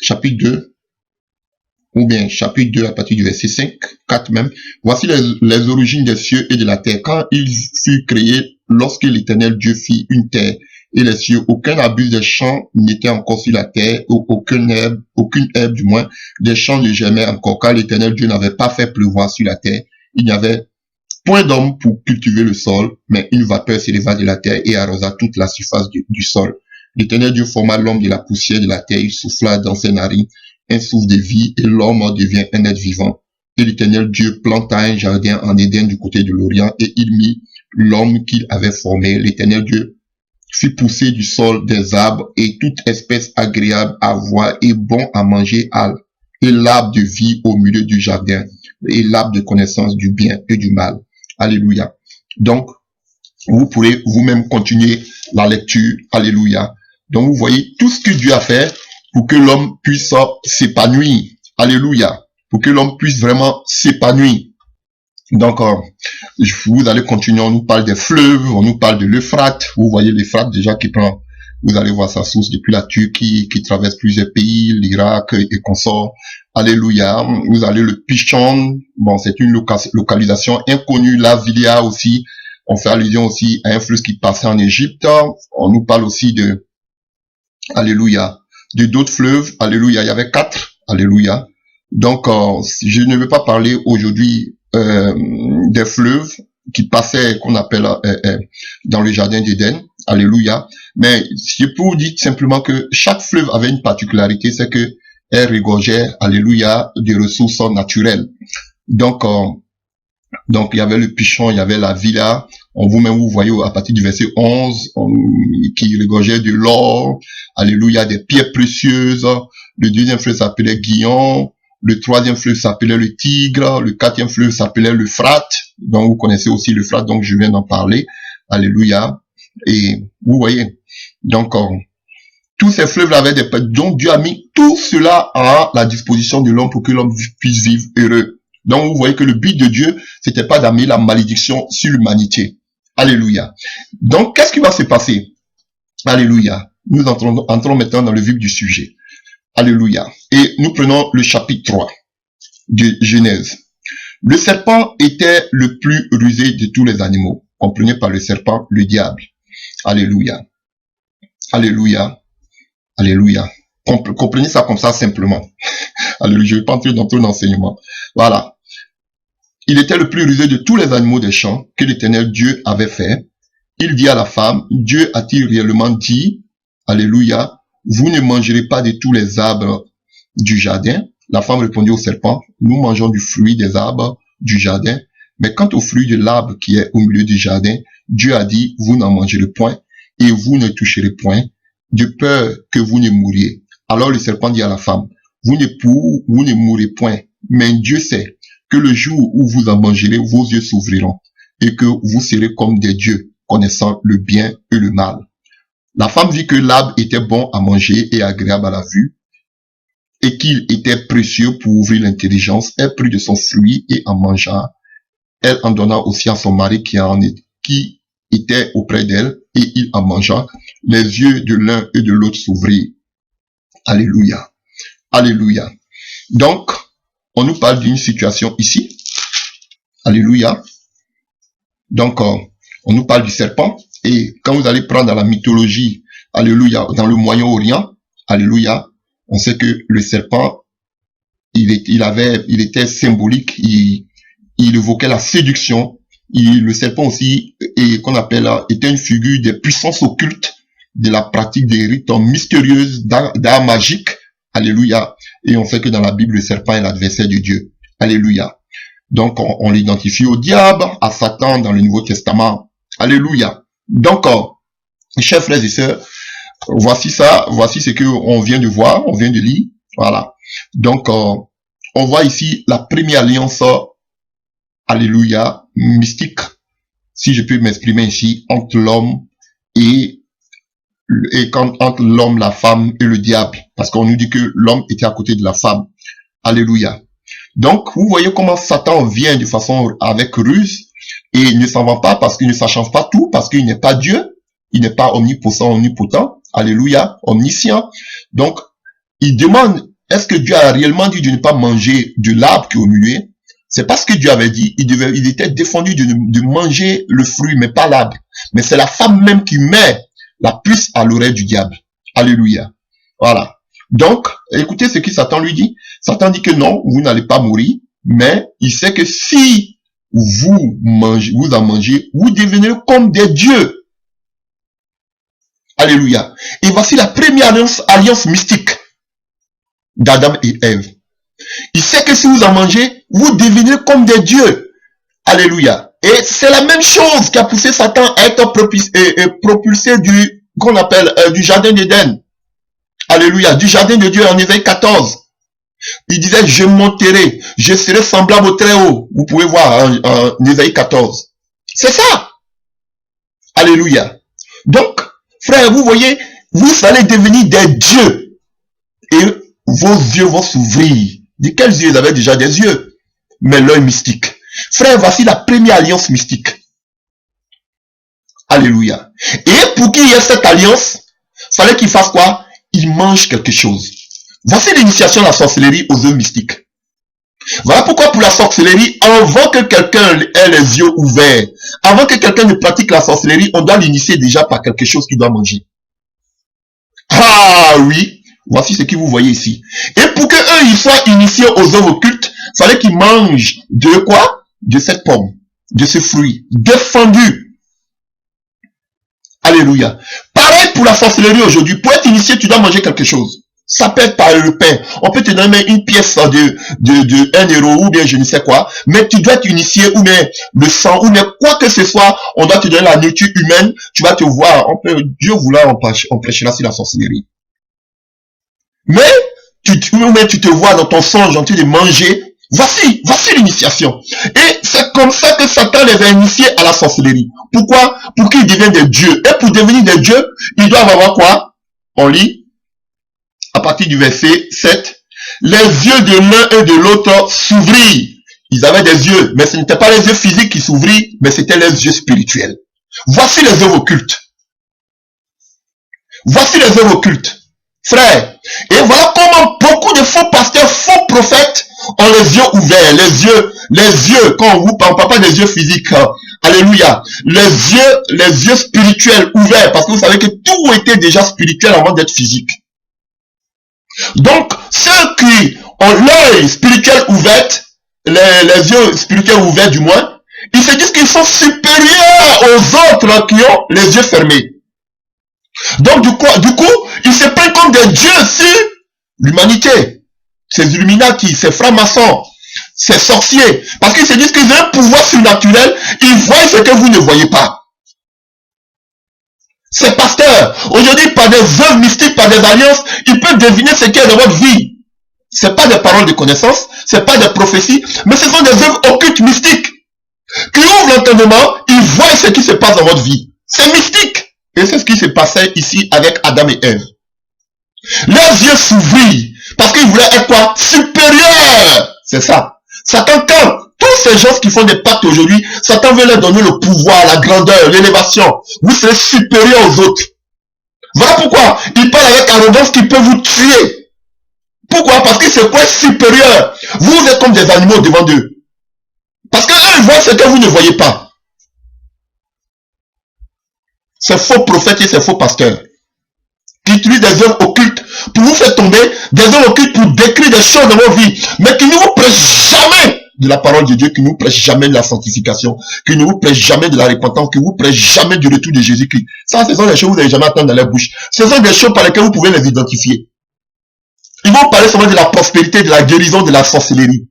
A: Chapitre 2. Ou bien chapitre 2 à partir du verset 5, 4 même. Voici les origines des cieux et de la terre. Quand ils furent créés, lorsque l'Éternel Dieu fit une terre et les cieux, aucun arbuste des champs n'était encore sur la terre, aucune herbe du moins, des champs ne germaient encore, car l'Éternel Dieu n'avait pas fait pleuvoir sur la terre. Il n'y avait point d'homme pour cultiver le sol, mais une vapeur s'éleva de la terre et arrosa toute la surface du sol. L'Éternel Dieu forma l'homme de la poussière de la terre, il souffla dans ses narines un souffle de vie, et l'homme devient un être vivant. Et l'Éternel Dieu planta un jardin en Éden du côté de l'Orient, et il mit l'homme qu'il avait formé. L'Éternel Dieu fit pousser du sol des arbres, et toute espèce agréable à voir et bon à manger, et l'arbre de vie au milieu du jardin, et l'arbre de connaissance du bien et du mal. Alléluia. Donc, vous pourrez vous-même continuer la lecture. Alléluia. Donc, vous voyez tout ce que Dieu a fait pour que l'homme puisse s'épanouir. Alléluia. Pour que l'homme puisse vraiment s'épanouir. Donc, vous allez continuer, on nous parle des fleuves, on nous parle de l'Euphrate. Vous voyez l'Euphrate déjà qui prend, vous allez voir sa source depuis la Turquie, qui traverse plusieurs pays, l'Irak et consorts. Alléluia. Vous allez le Pichon, bon, c'est une localisation inconnue. Là, il y a aussi On fait allusion aussi à un fleuve qui passait en Égypte. On nous parle aussi de, alléluia, de d'autres fleuves. Alléluia, il y avait 4. Alléluia. Donc, je ne veux pas parler aujourd'hui des fleuves qui passaient, qu'on appelle dans le jardin d'Éden. Alléluia. Mais je peux vous dire simplement que chaque fleuve avait une particularité, c'est que elle regorgeait, alléluia, des ressources naturelles. Donc, il y avait le pichon, il y avait la villa. Vous-même, vous voyez à partir du verset 11, qui regorgeait de l'or, alléluia, des pierres précieuses. Le deuxième fleuve s'appelait Guillon. Le troisième fleuve s'appelait le Tigre. Le quatrième fleuve s'appelait le Frate. Donc, vous connaissez aussi le Frate, donc je viens d'en parler. Alléluia. Et vous voyez, donc, tous ces fleuves-là avaient des... Donc, Dieu a mis tout cela à la disposition de l'homme pour que l'homme puisse vivre heureux. Donc, vous voyez que le but de Dieu, c'était pas d'amener la malédiction sur l'humanité. Alléluia. Donc, qu'est-ce qui va se passer? Alléluia. Nous entrons maintenant dans le vif du sujet. Alléluia. Et nous prenons le chapitre 3 de Genèse. Le serpent était le plus rusé de tous les animaux. Comprenez par le serpent le diable. Alléluia. Alléluia. Alléluia. Comprenez ça comme ça simplement. Alléluia. Je ne vais pas entrer dans tout l'enseignement. Voilà. Il était le plus rusé de tous les animaux des champs que l'Éternel Dieu avait fait. Il dit à la femme, Dieu a-t-il réellement dit, alléluia, vous ne mangerez pas de tous les arbres du jardin? La femme répondit au serpent, nous mangeons du fruit des arbres du jardin, mais quant au fruit de l'arbre qui est au milieu du jardin, Dieu a dit, vous n'en mangerez point et vous ne toucherez point, de peur que vous ne mouriez. Alors le serpent dit à la femme, vous ne mourrez point, mais Dieu sait que le jour où vous en mangerez, vos yeux s'ouvriront et que vous serez comme des dieux, connaissant le bien et le mal. La femme vit que l'arbre était bon à manger et agréable à la vue, et qu'il était précieux pour ouvrir l'intelligence. Elle prit de son fruit et en mangea. Elle en donna aussi à son mari qui était auprès d'elle, et il en mangea. Les yeux de l'un et de l'autre s'ouvrirent. Alléluia. Alléluia. Donc, on nous parle d'une situation ici. Alléluia. Donc, on nous parle du serpent. Et quand vous allez prendre dans la mythologie, alléluia, dans le Moyen-Orient, alléluia, on sait que le serpent, il était symbolique, il évoquait la séduction. Le serpent aussi, qu'on appelle, était une figure des puissances occultes, de la pratique des rites mystérieuses, d'art magique. Alléluia. Et on sait que dans la Bible, le serpent est l'adversaire de Dieu. Alléluia. Donc, on l'identifie au diable, à Satan dans le Nouveau Testament. Alléluia. Donc, chers frères et sœurs, voici ce que on vient de voir, on vient de lire. Voilà. Donc, on voit ici la première alliance, alléluia, mystique, si je peux m'exprimer ici, entre l'homme entre l'homme, la femme et le diable. Parce qu'on nous dit que l'homme était à côté de la femme. Alléluia. Donc, vous voyez comment Satan vient de façon avec ruse et il ne s'en va pas parce qu'il ne sachant pas tout, parce qu'il n'est pas Dieu, il n'est pas omnipotent, alléluia, omniscient. Donc, il demande, est-ce que Dieu a réellement dit de ne pas manger de l'arbre qui est au milieu? C'est parce que Dieu avait dit, il était défendu de manger le fruit, mais pas l'arbre. Mais c'est la femme même qui met la puce à l'oreille du diable. Alléluia. Voilà. Donc, écoutez ce que Satan lui dit. Satan dit que non, vous n'allez pas mourir, mais il sait que si vous en mangez, vous devenez comme des dieux. Alléluia. Et voici la première alliance mystique d'Adam et Ève. Il sait que si vous en mangez, vous devenez comme des dieux. Alléluia. Et c'est la même chose qui a poussé Satan à être propulsé du jardin d'Éden. Alléluia. Du jardin de Dieu en Ésaïe 14. Il disait, je monterai, je serai semblable au Très-Haut. Vous pouvez voir en Ésaïe 14. C'est ça. Alléluia. Donc, frère, vous voyez, vous allez devenir des dieux. Et vos yeux vont s'ouvrir. De quels yeux? Ils avaient déjà des yeux. Mais l'œil mystique. Frère, voici la première alliance mystique. Alléluia. Et pour qu'il y ait cette alliance, il fallait qu'il fasse quoi? Il mange quelque chose. Voici l'initiation de la sorcellerie aux œufs mystiques. Voilà pourquoi pour la sorcellerie, avant que quelqu'un ait les yeux ouverts, avant que quelqu'un ne pratique la sorcellerie, on doit l'initier déjà par quelque chose qu'il doit manger. Ah oui, voici ce que vous voyez ici. Et pour que eux, ils soient initiés aux œuvres occultes, il fallait qu'ils mangent de quoi? De cette pomme, de ce fruit, défendu. Alléluia. Pareil pour la sorcellerie aujourd'hui. Pour être initié, tu dois manger quelque chose. Ça peut être par le pain. On peut te donner une pièce de 1 euro ou bien je ne sais quoi. Mais tu dois être initié ou bien le sang ou bien quoi que ce soit. On doit te donner la nourriture humaine. Tu vas te voir. Dieu vouloir, on prêchera sur la sorcellerie. Mais tu te vois dans ton songe en train de manger. Voici l'initiation. Et c'est comme ça que Satan les a initiés à la sorcellerie. Pourquoi? Pour qu'ils deviennent des dieux. Et pour devenir des dieux, ils doivent avoir quoi? On lit à partir du verset 7. Les yeux de l'un et de l'autre s'ouvrirent. Ils avaient des yeux, mais ce n'étaient pas les yeux physiques qui s'ouvrirent, mais c'était les yeux spirituels. Voici les œuvres occultes. Voici les œuvres occultes. Frère, et voilà comment beaucoup de faux pasteurs, faux prophètes ont les yeux ouverts, les yeux, quand on parle pas des yeux physiques, alléluia, les yeux spirituels ouverts, parce que vous savez que tout était déjà spirituel avant d'être physique. Donc, ceux qui ont l'œil spirituel ouvert, les yeux spirituels ouverts du moins, ils se disent qu'ils sont supérieurs aux autres qui ont les yeux fermés. Donc, du coup, ils se prennent comme des dieux sur l'humanité. Ces Illuminati, ces francs-maçons, ces sorciers. Parce qu'ils se disent qu'ils ont un pouvoir surnaturel, ils voient ce que vous ne voyez pas. Ces pasteurs, aujourd'hui, par des œuvres mystiques, par des alliances, ils peuvent deviner ce qu'il y a dans votre vie. Ce n'est pas des paroles de connaissance, ce n'est pas des prophéties, mais ce sont des œuvres occultes mystiques qui ouvrent l'entendement, ils voient ce qui se passe dans votre vie. C'est mystique. Et c'est ce qui se passait ici avec Adam et Ève. Leurs yeux s'ouvrirent parce qu'ils voulaient être quoi? Supérieurs. C'est ça. Satan, quand tous ces gens qui font des pactes aujourd'hui, Satan veut leur donner le pouvoir, la grandeur, l'élévation. Vous serez supérieurs aux autres. Voilà pourquoi il parle avec arrogance qu'il peut vous tuer. Pourquoi? Parce que c'est quoi supérieur? Vous êtes comme des animaux devant eux. Parce qu'eux, ils voient ce que vous ne voyez pas. Ces faux prophètes et ces faux pasteurs qui utilisent des œuvres occultes pour vous faire tomber, des œuvres occultes pour décrire des choses dans vos vies, mais qui ne vous prêchent jamais de la parole de Dieu, qui ne vous prêchent jamais de la sanctification, qui ne vous prêchent jamais de la repentance, qui ne vous prêchent jamais du retour de Jésus-Christ. Ça, ce sont des choses que vous n'avez jamais entendues dans leur bouche. Ce sont des choses par lesquelles vous pouvez les identifier. Ils vont parler seulement de la prospérité, de la guérison, de la sorcellerie.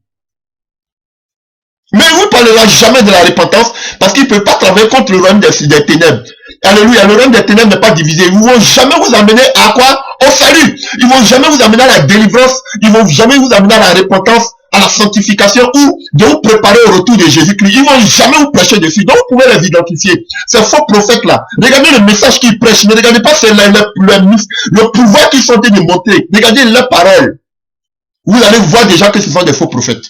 A: Mais vous ne parlerez jamais de la repentance parce qu'ils ne peuvent pas travailler contre le royaume des ténèbres. Alléluia, le royaume des ténèbres n'est pas divisé. Ils ne vont jamais vous amener à quoi? Au salut. Ils ne vont jamais vous amener à la délivrance. Ils ne vont jamais vous amener à la repentance, à la sanctification ou de vous préparer au retour de Jésus-Christ. Ils ne vont jamais vous prêcher dessus. Donc vous pouvez les identifier. Ces faux prophètes-là, regardez le message qu'ils prêchent. Ne regardez pas le pouvoir qu'ils sont en train de montrer. Regardez leurs paroles. Vous allez voir déjà que ce sont des faux prophètes.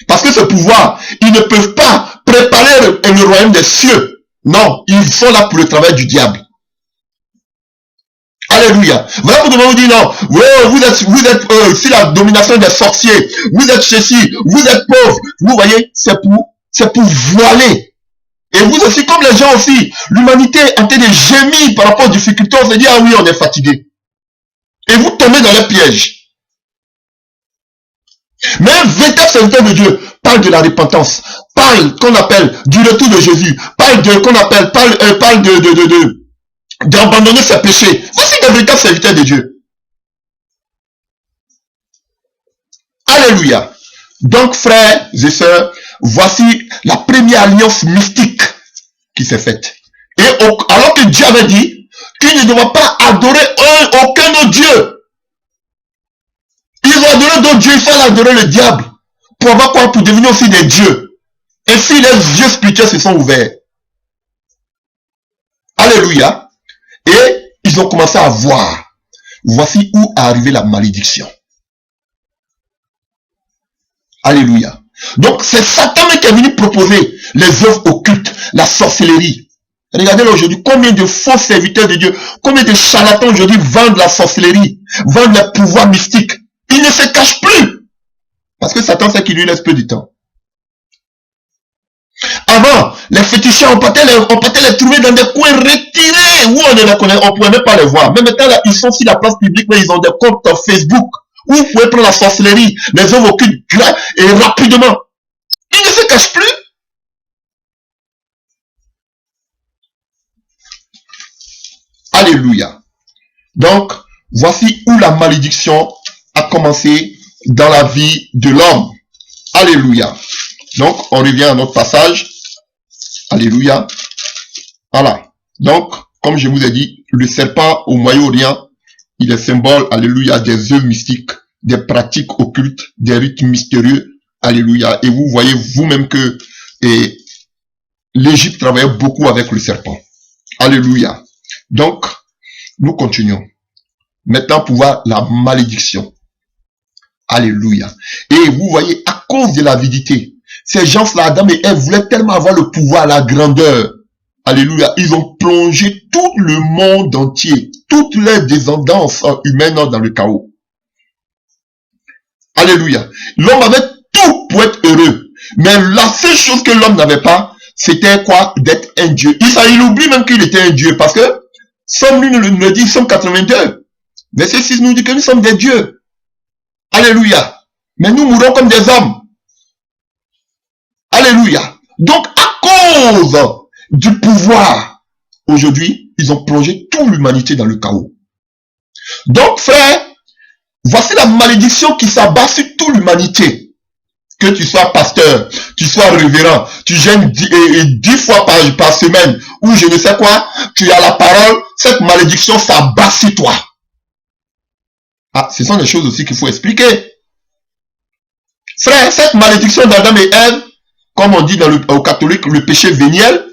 A: Parce que ce pouvoir, ils ne peuvent pas préparer le royaume des cieux. Non, ils sont là pour le travail du diable. Alléluia. Voilà pourquoi on vous dit non. Vous êtes sur la domination des sorciers. Vous êtes ceci. Vous êtes pauvres. Vous voyez, c'est pour voiler. Et vous aussi, comme les gens aussi, l'humanité est en train de gémir par rapport aux difficultés. On se dit, ah oui, on est fatigué. Et vous tombez dans les pièges. Mais un véritable serviteur de Dieu parle de la repentance, parle qu'on appelle du retour de Jésus, parle d'abandonner ses péchés. Voici un véritable serviteur de Dieu. Alléluia. Donc frères et sœurs, voici la première alliance mystique qui s'est faite. Et alors que Dieu avait dit qu'il ne doit pas adorer aucun autre Dieu. Ils ont adoré d'autres dieux, il faut adorer le diable. Pour avoir quoi? Pour devenir aussi des dieux. Ainsi, les yeux spirituels se sont ouverts. Alléluia. Et ils ont commencé à voir. Voici où est arrivée la malédiction. Alléluia. Donc, c'est Satan qui est venu proposer les œuvres occultes, la sorcellerie. Regardez là aujourd'hui, combien de faux serviteurs de Dieu, combien de charlatans aujourd'hui vendent la sorcellerie, vendent le pouvoir mystique. Il ne se cache plus. Parce que Satan sait qu'il lui laisse peu de temps. Avant, les féticheurs, on partait les trouver dans des coins retirés où on ne les connaît, on ne pouvait même pas les voir. Mais maintenant, là, ils sont sur la place publique, mais ils ont des comptes Facebook où vous pouvez prendre la sorcellerie, les œuvres occultes et rapidement. Ils ne se cachent plus. Alléluia. Donc, voici où la malédiction a commencé dans la vie de l'homme. Alléluia. Donc, on revient à notre passage. Alléluia. Voilà. Donc, comme je vous ai dit, le serpent au Moyen-Orient, il est symbole, alléluia, des œuvres mystiques, des pratiques occultes, des rites mystérieux. Alléluia. Et vous voyez vous-même que l'Égypte travaillait beaucoup avec le serpent. Alléluia. Donc, nous continuons. Maintenant, pour voir la malédiction. Alléluia. Et vous voyez, à cause de l'avidité, ces gens-là, Adam et Ève, voulaient tellement avoir le pouvoir, la grandeur. Alléluia. Ils ont plongé tout le monde entier, toutes les descendances humaines dans le chaos. Alléluia. L'homme avait tout pour être heureux. Mais la seule chose que l'homme n'avait pas, c'était quoi? D'être un Dieu. Il oublie même qu'il était un Dieu. Parce que Somme 1 nous dit, Somme 82, verset 6 nous dit que nous sommes des dieux. Alléluia. Mais nous mourons comme des hommes. Alléluia. Donc, à cause du pouvoir, aujourd'hui, ils ont plongé toute l'humanité dans le chaos. Donc, frère, voici la malédiction qui s'abat sur toute l'humanité. Que tu sois pasteur, tu sois révérend, tu gênes 10 fois par semaine, ou je ne sais quoi, tu as la parole, cette malédiction s'abat sur toi. Ah, ce sont des choses aussi qu'il faut expliquer. Frère, cette malédiction d'Adam et Ève, comme on dit au catholique, le péché véniel,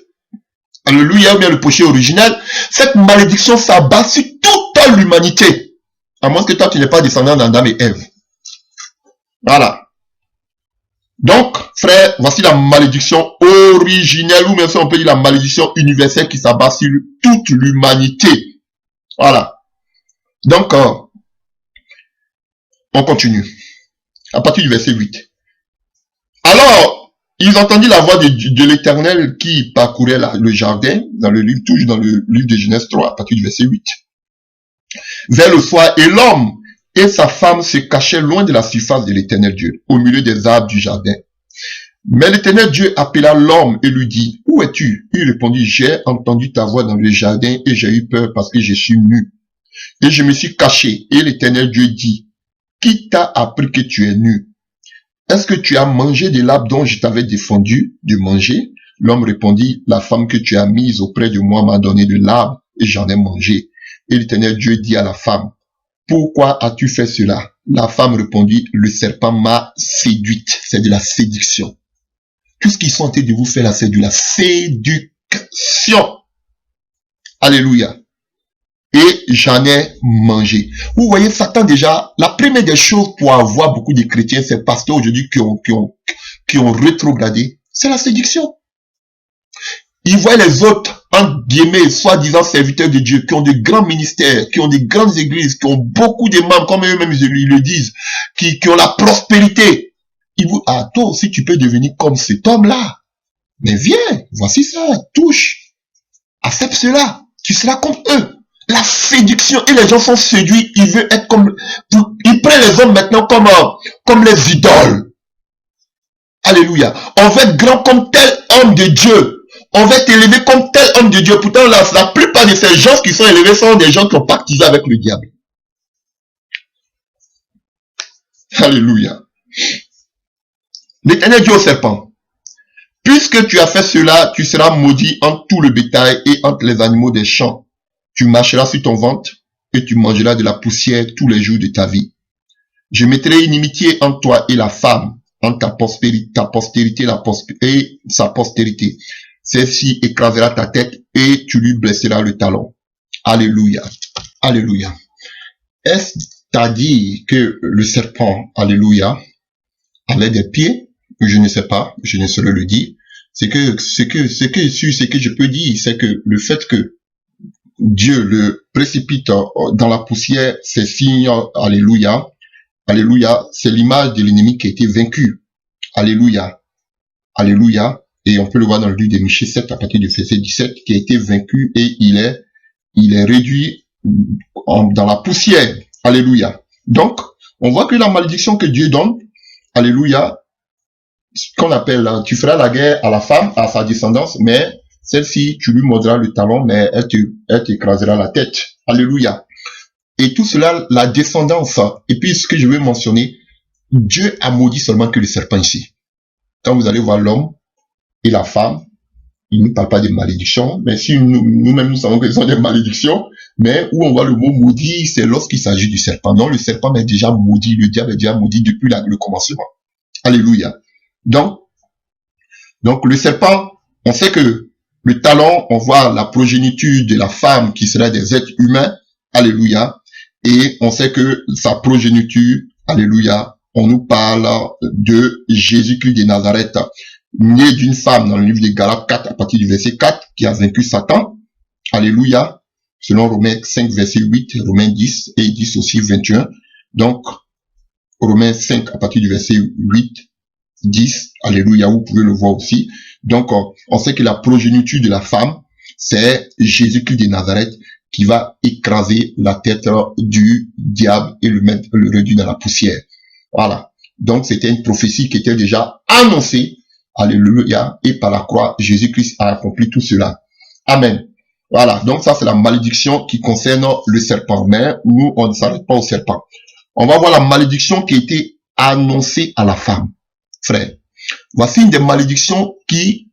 A: alléluia, ou bien le péché originel, cette malédiction s'abat sur toute l'humanité. À moins que toi, tu n'es pas descendant d'Adam et Ève. Voilà. Donc, frère, voici la malédiction originelle, ou même si on peut dire la malédiction universelle qui s'abat sur toute l'humanité. Voilà. Donc, on continue. À partir du verset 8. Alors, ils entendirent la voix de l'Éternel qui parcourait le jardin, dans le livre, toujours dans le livre de Genèse 3, à partir du verset 8. Vers le soir, et l'homme et sa femme se cachaient loin de la surface de l'Éternel Dieu, au milieu des arbres du jardin. Mais l'Éternel Dieu appela l'homme et lui dit, « Où es-tu » Il répondit, « J'ai entendu ta voix dans le jardin et j'ai eu peur parce que je suis nu. Et je me suis caché. » Et l'Éternel Dieu dit, « Qui t'a appris que tu es nu? Est-ce que tu as mangé de l'arbre dont je t'avais défendu de manger ?» L'homme répondit, « La femme que tu as mise auprès de moi m'a donné de l'arbre et j'en ai mangé. » Et l'Éternel Dieu dit à la femme, « Pourquoi as-tu fait cela ?» La femme répondit, « Le serpent m'a séduite. » C'est de la séduction. Tout ce qu'ils sont en train de vous faire là, c'est de la séduction. Alléluia. Et j'en ai mangé. Vous voyez, Satan déjà, la première des choses pour avoir beaucoup de chrétiens, ces pasteurs aujourd'hui qui ont rétrogradé, c'est la séduction. Ils voient les autres, entre guillemets, soi-disant serviteurs de Dieu, qui ont de grands ministères, qui ont de grandes églises, qui ont beaucoup de membres, comme eux-mêmes ils le disent, qui ont la prospérité. Ils vous, ah, toi aussi tu peux devenir comme cet homme-là. Mais viens, voici ça, touche, accepte cela, tu seras comme eux. La séduction, et les gens sont séduits, ils veulent être comme, ils prennent les hommes maintenant comme les idoles. Alléluia. On veut être grand comme tel homme de Dieu. On va t'élever comme tel homme de Dieu. Pourtant, la plupart de ces gens qui sont élevés sont des gens qui ont pactisé avec le diable. Alléluia. L'Éternel dit au serpent, « Puisque tu as fait cela, tu seras maudit entre tout le bétail et entre les animaux des champs. Tu marcheras sur ton ventre et tu mangeras de la poussière tous les jours de ta vie. Je mettrai inimitié entre toi et la femme, entre ta postérité et sa postérité. Celle-ci écrasera ta tête et tu lui blesseras le talon. » Alléluia. Alléluia. Est-ce à dire que le serpent, alléluia, avait des pieds? Je ne sais pas, je ne saurais le dire. Ce que je peux dire, c'est que le fait que Dieu le précipite dans la poussière, c'est signe, alléluia, Alléluia. C'est l'image de l'ennemi qui a été vaincu. Alléluia. Alléluia. Et on peut le voir dans le livre de Michée 7 à partir du verset 17, qui a été vaincu et il est réduit dans la poussière. Alléluia. Donc, on voit que la malédiction que Dieu donne, alléluia, qu'on appelle, tu feras la guerre à la femme, à sa descendance, mais celle-ci, tu lui mordras le talon, mais elle t'écrasera la tête. Alléluia. Et tout cela, la descendance. Et puis, ce que je veux mentionner, Dieu a maudit seulement que le serpent ici. Quand vous allez voir l'homme et la femme, il ne parle pas de malédiction, mais si nous-mêmes nous savons que ce sont des malédictions, mais où on voit le mot maudit, c'est lorsqu'il s'agit du serpent. Non, le serpent est déjà maudit, le diable est déjà maudit depuis le commencement. Alléluia. Donc le serpent, on sait que le talon, on voit la progéniture de la femme qui serait des êtres humains. Alléluia. Et on sait que sa progéniture, alléluia, on nous parle de Jésus-Christ de Nazareth, né d'une femme dans le livre de Galates 4, à partir du verset 4, qui a vaincu Satan. Alléluia. Selon Romains 5, verset 8, Romains 10, et 10 aussi 21. Donc, Romains 5, à partir du verset 8, 10, alléluia, vous pouvez le voir aussi. Donc, on sait que la progéniture de la femme, c'est Jésus-Christ de Nazareth qui va écraser la tête du diable et le réduire dans la poussière. Voilà. Donc, c'était une prophétie qui était déjà annoncée. Alléluia. Et par la croix, Jésus-Christ a accompli tout cela. Amen. Voilà. Donc, ça, c'est la malédiction qui concerne le serpent. Mais nous, on ne s'arrête pas au serpent. On va voir la malédiction qui a été annoncée à la femme. Frère, voici une des malédictions qui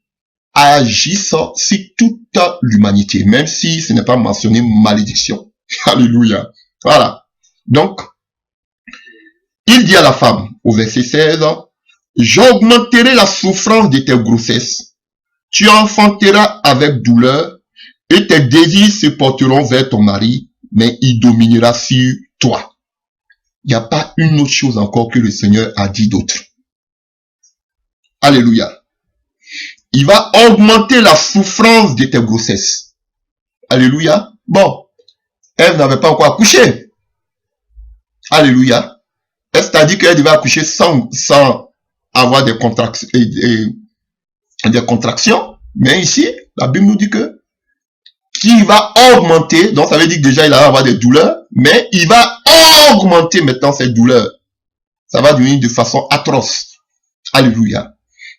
A: agissent sur toute l'humanité, même si ce n'est pas mentionné malédiction. Alléluia. Voilà. Donc, il dit à la femme, au verset 16, « J'augmenterai la souffrance de tes grossesses. Tu enfanteras avec douleur, et tes désirs se porteront vers ton mari, mais il dominera sur toi. » Il n'y a pas une autre chose encore que le Seigneur a dit d'autre. Alléluia. Il va augmenter la souffrance de tes grossesses. Alléluia. Bon, Ève n'avait pas encore accouché. Alléluia. Est-ce à dire qu'elle devait accoucher sans avoir des contractions? Mais ici, la Bible nous dit que qui va augmenter, donc ça veut dire que déjà il va avoir des douleurs, mais il va augmenter maintenant cette douleur. Ça va devenir de façon atroce. Alléluia.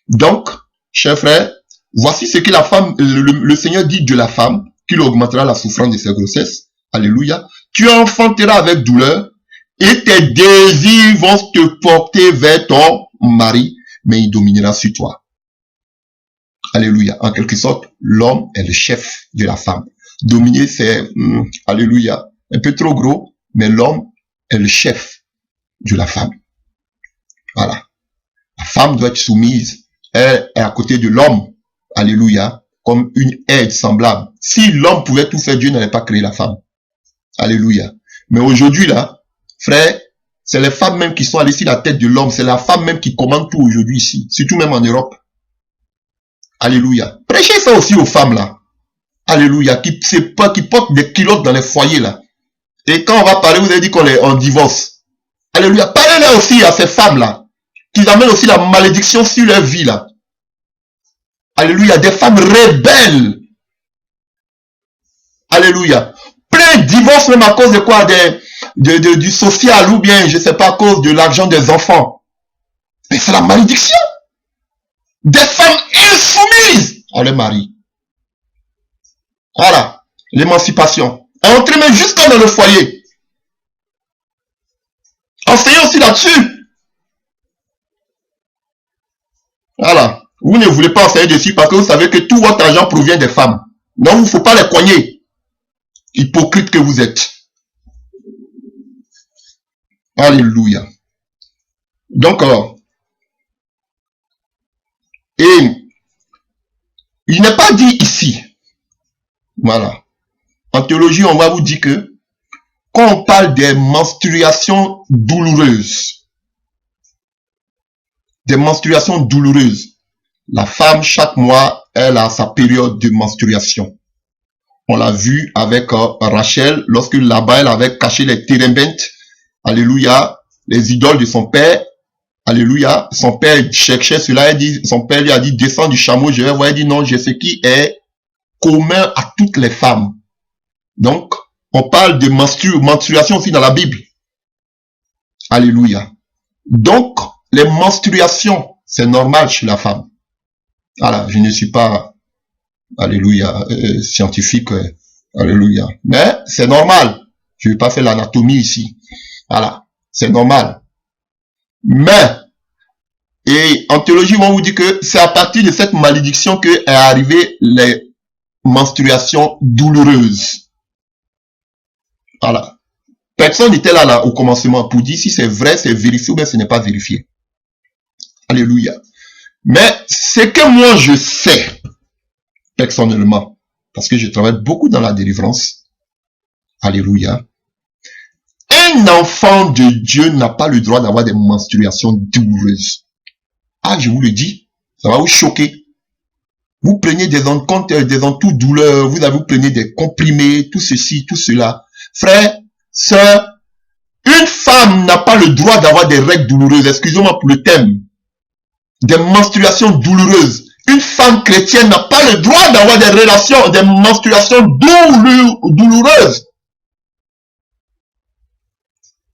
A: Donc, chers frères, voici ce que la femme, le Seigneur dit de la femme, qu'il augmentera la souffrance de ses grossesses. Alléluia. Tu enfanteras avec douleur, et tes désirs vont te porter vers ton mari, mais il dominera sur toi. Alléluia. En quelque sorte, l'homme est le chef de la femme. Dominer, c'est, alléluia, un peu trop gros, mais l'homme est le chef de la femme. Voilà. La femme doit être soumise. Elle est à côté de l'homme. Alléluia. Comme une aide semblable. Si l'homme pouvait tout faire, Dieu n'avait pas créé la femme. Alléluia. Mais aujourd'hui, là, frère, c'est les femmes même qui sont allées sur la tête de l'homme. C'est la femme même qui commande tout aujourd'hui ici. Surtout même en Europe. Alléluia. Prêchez ça aussi aux femmes, là. Alléluia. Qui portent des culottes dans les foyers, là. Et quand on va parler, vous avez dit qu'on est en divorce. Alléluia. Parlez-leur aussi à ces femmes-là. Qu'ils amènent aussi la malédiction sur leur vie, là. Alléluia. Des femmes rebelles. Alléluia. Plein de divorces même à cause de quoi? Du social ou bien, je sais pas, à cause de l'argent des enfants. Mais c'est la malédiction. Des femmes insoumises à leur mari. Voilà. L'émancipation. Entrez même jusqu'à dans le foyer. Enseignez aussi là-dessus. Voilà. Vous ne voulez pas enseigner dessus parce que vous savez que tout votre argent provient des femmes. Donc, il ne faut pas les coigner. Hypocrite que vous êtes. Alléluia. Donc, et il n'est pas dit ici. Voilà. En théologie, on va vous dire que quand on parle des menstruations douloureuses, la femme, chaque mois, elle a sa période de menstruation. On l'a vu avec Rachel, lorsque là-bas, elle avait caché les térébentes. Alléluia. les idoles de son père. Alléluia. Son père cherchait cela. Son père lui a dit, descends du chameau, je vais voir. Il dit, non, j'ai ce qui est commun à toutes les femmes. Donc, on parle de menstruation aussi dans la Bible. Alléluia. Donc, les menstruations, c'est normal chez la femme. Voilà, je ne suis pas, alléluia, scientifique, alléluia. Mais c'est normal. Je ne vais pas faire l'anatomie ici. Voilà, c'est normal. Mais, et en théologie, on vous dit que c'est à partir de cette malédiction que est arrivé les menstruations douloureuses. Voilà. Personne n'était là au commencement pour dire si c'est vrai, c'est vérifié ou bien ce n'est pas vérifié. Alléluia. Mais ce que moi je sais, personnellement, parce que je travaille beaucoup dans la délivrance, alléluia, un enfant de Dieu n'a pas le droit d'avoir des menstruations douloureuses. Ah, je vous le dis, ça va vous choquer. Vous prenez des antidouleurs, vous prenez des comprimés, tout ceci, tout cela. Frère, sœur, une femme n'a pas le droit d'avoir des règles douloureuses, excusez-moi pour le thème, des menstruations douloureuses. Une femme chrétienne n'a pas le droit d'avoir des menstruations douloureuses.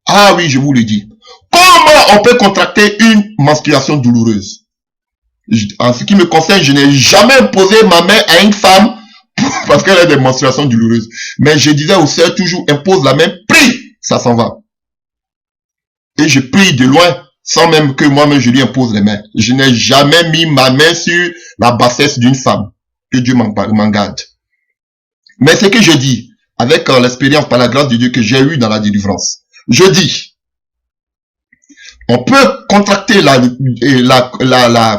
A: Ah oui, je vous le dis. Comment on peut contracter une menstruation douloureuse? En ce qui me concerne, je n'ai jamais imposé ma main à une femme parce qu'elle a des menstruations douloureuses. Mais je disais aux sœurs toujours, impose la main, prie, ça s'en va. Et je prie de loin, sans même que moi-même je lui impose les mains. Je n'ai jamais mis ma main sur la bassesse d'une femme. Que Dieu m'en garde. Mais ce que je dis, avec l'expérience par la grâce de Dieu que j'ai eue dans la délivrance, je dis, on peut contracter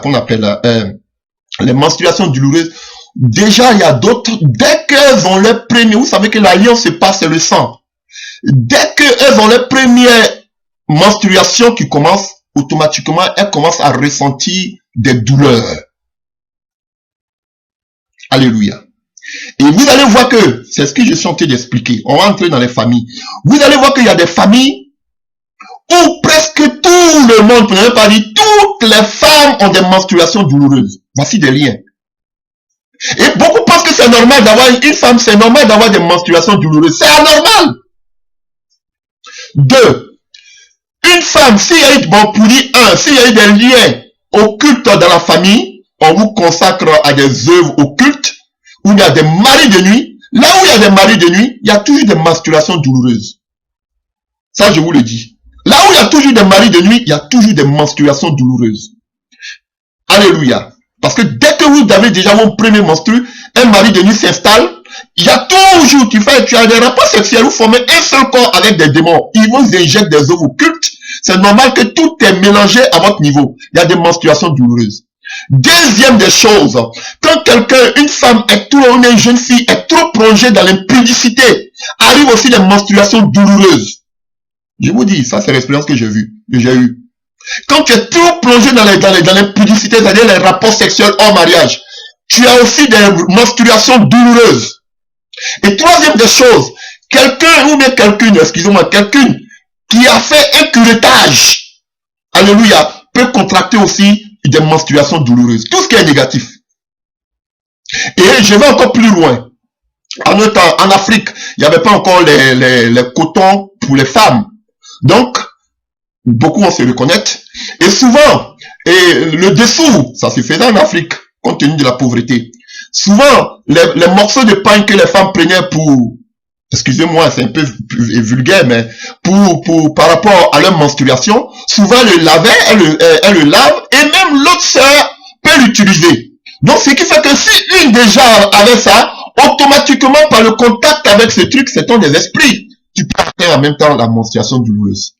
A: qu'on appelle les menstruations douloureuses. Déjà, il y a d'autres, dès qu'elles ont leur premier, vous savez que l'alliance se passe, c'est le sang. Dès qu'elles ont leur première menstruation qui commence, automatiquement, elles commencent à ressentir des douleurs. Alléluia. Et vous allez voir que, c'est ce que je suis en train d'expliquer, on va entrer dans les familles. Vous allez voir qu'il y a des familles où presque tout le monde, pour ne pas dire toutes les femmes ont des menstruations douloureuses. Voici des liens. Et beaucoup pensent que c'est normal d'avoir une femme, c'est normal d'avoir des menstruations douloureuses. C'est anormal. 2. Une femme, s'il y a eu, bon, pour dire 1, s'il y a eu des liens occultes dans la famille, on vous consacre à des œuvres occultes, où il y a des maris de nuit. Là où il y a des maris de nuit, il y a toujours des menstruations douloureuses. Ça, je vous le dis. Là où il y a toujours des maris de nuit, il y a toujours des menstruations douloureuses. Alléluia. Parce que dès que vous avez déjà vos premiers menstrues, un mari de nuit s'installe, il y a toujours, tu as des rapports sexuels, vous formez un seul corps avec des démons. Ils vous injectent des œuvres occultes. C'est normal que tout est mélangé à votre niveau. Il y a des menstruations douloureuses. Deuxième des choses, quand quelqu'un, une femme est trop, une jeune fille est trop plongée dans l'impudicité, arrive aussi des menstruations douloureuses. Je vous dis, ça c'est l'expérience que j'ai eue. Quand tu es trop plongé dans l'impudicité, c'est-à-dire les rapports sexuels hors mariage, tu as aussi des menstruations douloureuses. Et troisième des choses, quelqu'un qui a fait un curettage, alléluia, peut contracter aussi des menstruations douloureuses. Tout ce qui est négatif. Et je vais encore plus loin. En notre temps, en Afrique, il n'y avait pas encore les cotons pour les femmes. Donc, beaucoup vont se reconnaître. Et souvent, le dessous, ça se faisait en Afrique, compte tenu de la pauvreté. Souvent, les morceaux de pain que les femmes prenaient pour, excusez-moi, c'est un peu vulgaire, mais par rapport à leur menstruation, souvent elle le lave, et même l'autre sœur peut l'utiliser. Donc, ce qui fait que si une déjà avait ça, automatiquement, par le contact avec ce truc, c'est des esprits. Tu peux faire en même temps la menstruation douloureuse.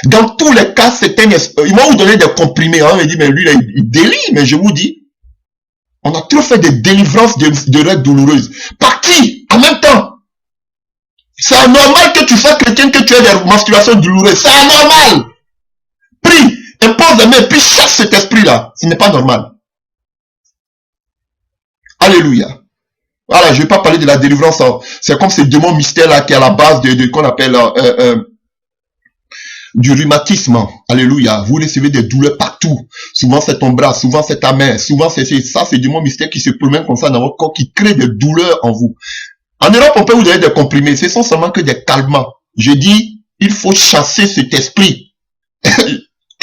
A: Dans tous les cas, ils vont vous donner des comprimés. On me dit, mais lui, là, il délie. Mais je vous dis, on a trop fait des délivrances de règles douloureuses. Par qui? En même temps. C'est anormal que tu sois chrétien, que tu aies des menstruations douloureuses. C'est anormal. Prie, impose les mains, puis chasse cet esprit-là. Ce n'est pas normal. Alléluia. Voilà, je ne vais pas parler de la délivrance. C'est comme ce démon mystère-là qui est à la base de qu'on appelle du rhumatisme. Alléluia. Vous recevez des douleurs partout. Souvent, c'est ton bras, souvent, c'est ta main. Souvent, c'est ça, c'est du mot mystère qui se promène comme ça dans votre corps, qui crée des douleurs en vous. En Europe, on peut vous donner des comprimés. Ce sont seulement que des calmants. Je dis, il faut chasser cet esprit.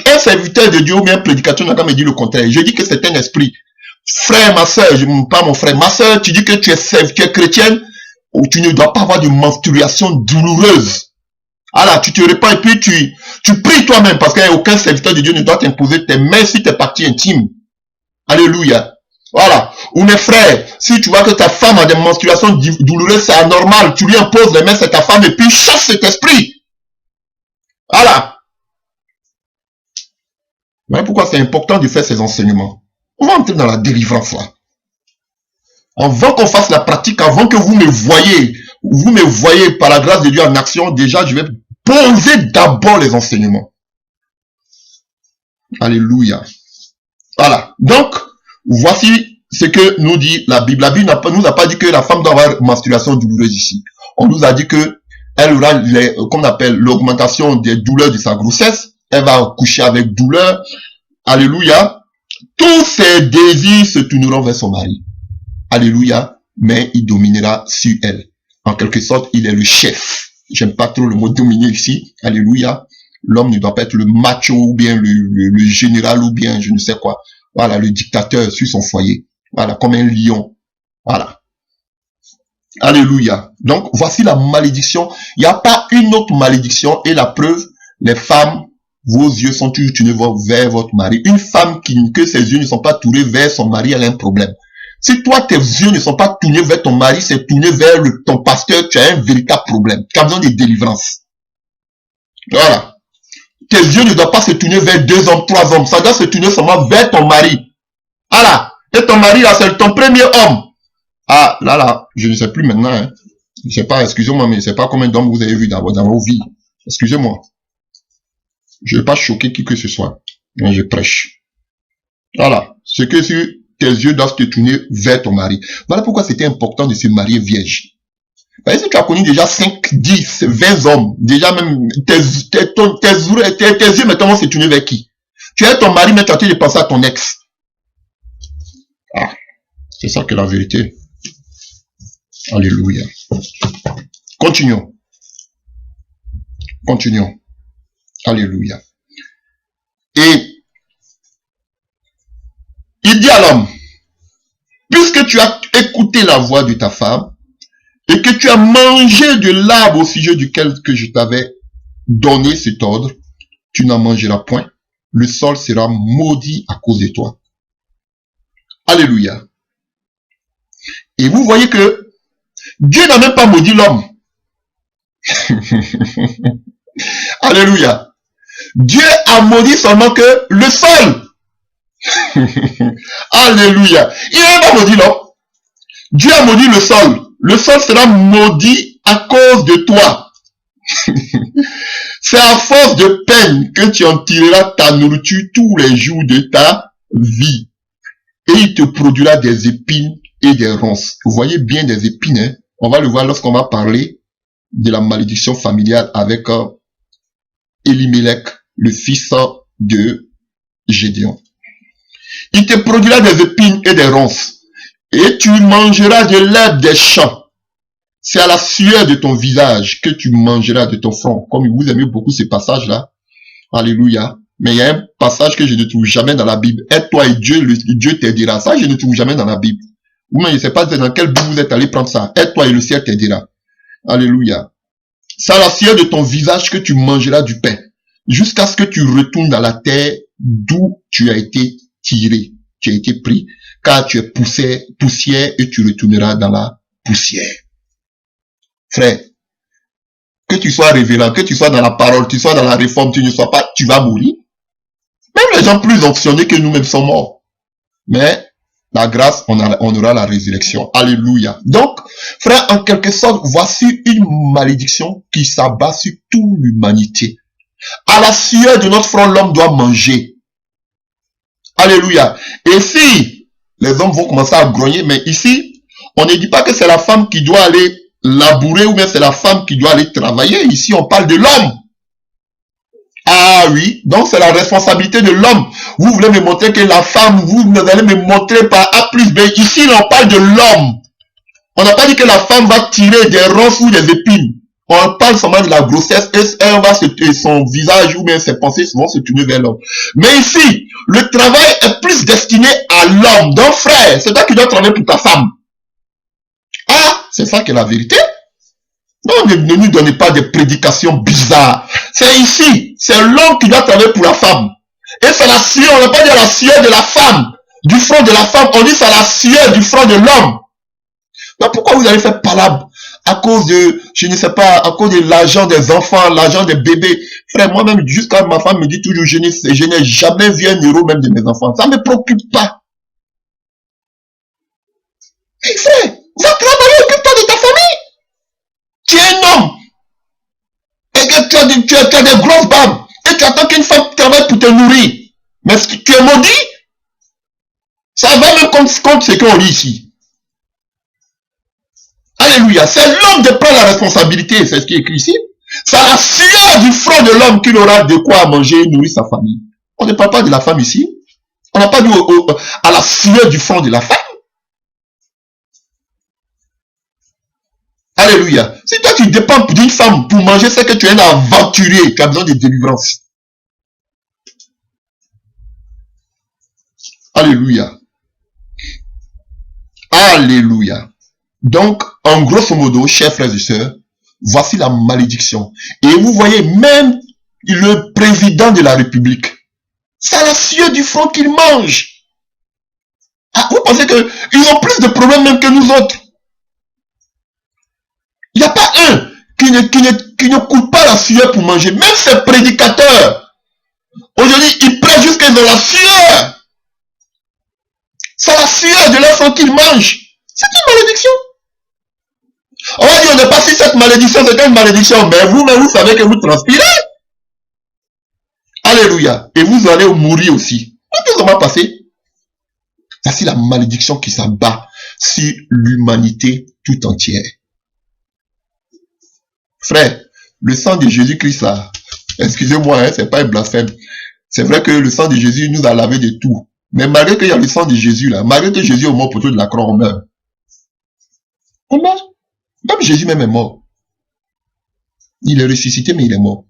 A: Un serviteur de Dieu ou bien un prédicateur n'a qu'à me dire le contraire. Je dis que c'est un esprit. Frère, ma soeur, pas mon frère, ma soeur, tu dis que tu es chrétienne, ou tu ne dois pas avoir de menstruation douloureuse. Alors, tu te répands et puis tu pries toi-même, parce qu'aucun serviteur de Dieu ne doit t'imposer tes mains sur tes parties intimes. Alléluia. Voilà. Ou mes frères, si tu vois que ta femme a des menstruations douloureuses, c'est anormal. Tu lui imposes les mains sur ta femme et puis chasse cet esprit. Voilà. Voilà pourquoi c'est important de faire ces enseignements. On va entrer dans la délivrance là. Avant qu'on fasse la pratique, avant que vous me voyez par la grâce de Dieu en action, déjà je vais poser d'abord les enseignements. Alléluia. Voilà. Donc, voici ce que nous dit la Bible. La Bible nous a pas dit que la femme doit avoir menstruation douloureuse ici. On nous a dit que elle aura comme on appelle l'augmentation des douleurs de sa grossesse. Elle va coucher avec douleur. Alléluia. Tous ses désirs se tourneront vers son mari. Alléluia. Mais il dominera sur elle. En quelque sorte, il est le chef. J'aime pas trop le mot dominer ici. Alléluia. L'homme ne doit pas être le macho ou bien le général ou bien je ne sais quoi. Voilà, le dictateur sur son foyer. Voilà, comme un lion. Voilà. Alléluia. Donc, voici la malédiction. Il n'y a pas une autre malédiction. Et la preuve, les femmes, vos yeux sont toujours tournés vers votre mari. Une femme que ses yeux ne sont pas tournés vers son mari, elle a un problème. Si toi, tes yeux ne sont pas tournés vers ton mari, c'est tourné vers ton pasteur, tu as un véritable problème. Tu as besoin de délivrance. Voilà. Tes yeux ne doivent pas se tourner vers 2 hommes, 3 hommes. Ça doit se tourner seulement vers ton mari. Voilà. Et ton mari, là, c'est ton premier homme. Ah, là, je ne sais plus maintenant. Hein. Je ne sais pas, excusez-moi, mais je ne sais pas combien d'hommes vous avez vu dans vos vies. Excusez-moi. Je ne vais pas choquer qui que ce soit. Mais je prêche. Voilà. Ce que tes yeux doivent te tourner vers ton mari. Voilà pourquoi c'était important de se marier vierge. Parce que si tu as connu déjà 5, 10, 20 hommes, déjà même tes yeux maintenant vont se tourner vers qui? Tu es ton mari, mais tu as envie de penser à ton ex. Ah, c'est ça que la vérité. Alléluia. Continuons. Continuons. Alléluia. Et il dit à l'homme, puisque tu as écouté la voix de ta femme, et que tu as mangé de l'arbre au sujet duquel que je t'avais donné cet ordre, tu n'en mangeras point. Le sol sera maudit à cause de toi. Alléluia. Et vous voyez que Dieu n'a même pas maudit l'homme. Alléluia. Dieu a maudit seulement que le sol. Alléluia. Il n'a pas maudit l'homme. Dieu a maudit le sol. Le sol sera maudit à cause de toi. C'est à force de peine que tu en tireras ta nourriture tous les jours de ta vie. Et il te produira des épines et des ronces. Vous voyez bien des épines. Hein? On va le voir lorsqu'on va parler de la malédiction familiale avec Elimelech, le fils de Gédéon. Il te produira des épines et des ronces. Et tu mangeras de l'herbe des champs. C'est à la sueur de ton visage que tu mangeras de ton front. Comme vous aimez beaucoup ces passages-là. Alléluia. Mais il y a un passage que je ne trouve jamais dans la Bible. Aide-toi et Dieu t'aidera. Ça, je ne trouve jamais dans la Bible. Ou même, je ne sais pas dans quelle Bible vous êtes allé prendre ça. Aide-toi et le ciel t'aidera. Alléluia. C'est à la sueur de ton visage que tu mangeras du pain. Jusqu'à ce que tu retournes dans la terre d'où tu as été tiré. Tu as été pris. Car tu es poussière et tu retourneras dans la poussière. Frère, que tu sois révérend, que tu sois dans la parole, tu sois dans la réforme, tu ne sois pas, tu vas mourir. Même les gens plus onctionnés que nous-mêmes sont morts. Mais la grâce, on aura la résurrection. Alléluia. Donc, frère, en quelque sorte, voici une malédiction qui s'abat sur toute l'humanité. À la sueur de notre front, l'homme doit manger. Alléluia. Et si les hommes vont commencer à grogner, mais ici, on ne dit pas que c'est la femme qui doit aller labourer ou bien c'est la femme qui doit aller travailler. Ici, on parle de l'homme. Ah oui, donc c'est la responsabilité de l'homme. Vous voulez me montrer que la femme, vous allez me montrer par A plus B. Ici, on parle de l'homme. On n'a pas dit que la femme va tirer des ronces ou des épines. On parle seulement de la grossesse et son visage ou bien ses pensées vont se tourner vers l'homme. Mais ici, le travail est plus destiné à l'homme. Donc frère, c'est toi qui dois travailler pour ta femme. Ah, c'est ça qui est la vérité. Non, ne nous donnez pas des prédications bizarres. C'est ici, c'est l'homme qui doit travailler pour la femme. Et c'est la sueur, on n'a pas dit la sueur de la femme, du front de la femme, on dit c'est la sueur du front de l'homme. Donc pourquoi vous allez faire palabre à cause de, je ne sais pas, à cause de l'argent des enfants, l'argent des bébés? Frère, moi-même, jusqu'à ma femme me dit toujours, je n'ai jamais vu un euro même de mes enfants. Ça ne me préoccupe pas. Hey, frère, va travailler, occupe-toi de ta famille. Tu es un homme. Et que tu as des grosses barbes. Et tu attends qu'une femme travaille pour te nourrir. Mais tu es maudit. Ça va même contre ce qu'on lit ici. Alléluia. C'est l'homme de prendre la responsabilité. C'est ce qui est écrit ici. C'est la sueur du front de l'homme qu'il aura de quoi manger et nourrir sa famille. On ne parle pas de la femme ici. On n'a pas dit à la sueur du front de la femme. Alléluia. Si toi tu dépends d'une femme pour manger, c'est que tu es un aventurier qui a besoin de délivrance. Alléluia. Alléluia. Donc, en grosso modo, chers frères et sœurs, voici la malédiction. Et vous voyez, même le président de la République, c'est à la sueur du front qu'il mange. Ah, vous pensez qu'ils ont plus de problèmes même que nous autres? Il n'y a pas un qui ne coule pas la sueur pour manger. Même ces prédicateurs, aujourd'hui, ils prennent jusqu'à dans la sueur. C'est la sueur de leur sang qu'ils mangent. C'est une malédiction. On va dire, on n'est pas si cette malédiction, c'est une malédiction. Mais vous-même, vous savez que vous transpirez. Alléluia. Et vous allez mourir aussi. Qu'est-ce qui va passer? C'est la malédiction qui s'abat sur l'humanité tout entière. Frère, le sang de Jésus-Christ là, excusez-moi, hein, c'est pas un blasphème. C'est vrai que le sang de Jésus nous a lavé de tout. Mais malgré qu'il y a le sang de Jésus là, malgré que Jésus est mort pour tout de la croix, on meurt. On meurt. Même Jésus même est mort. Il est ressuscité, mais il est mort.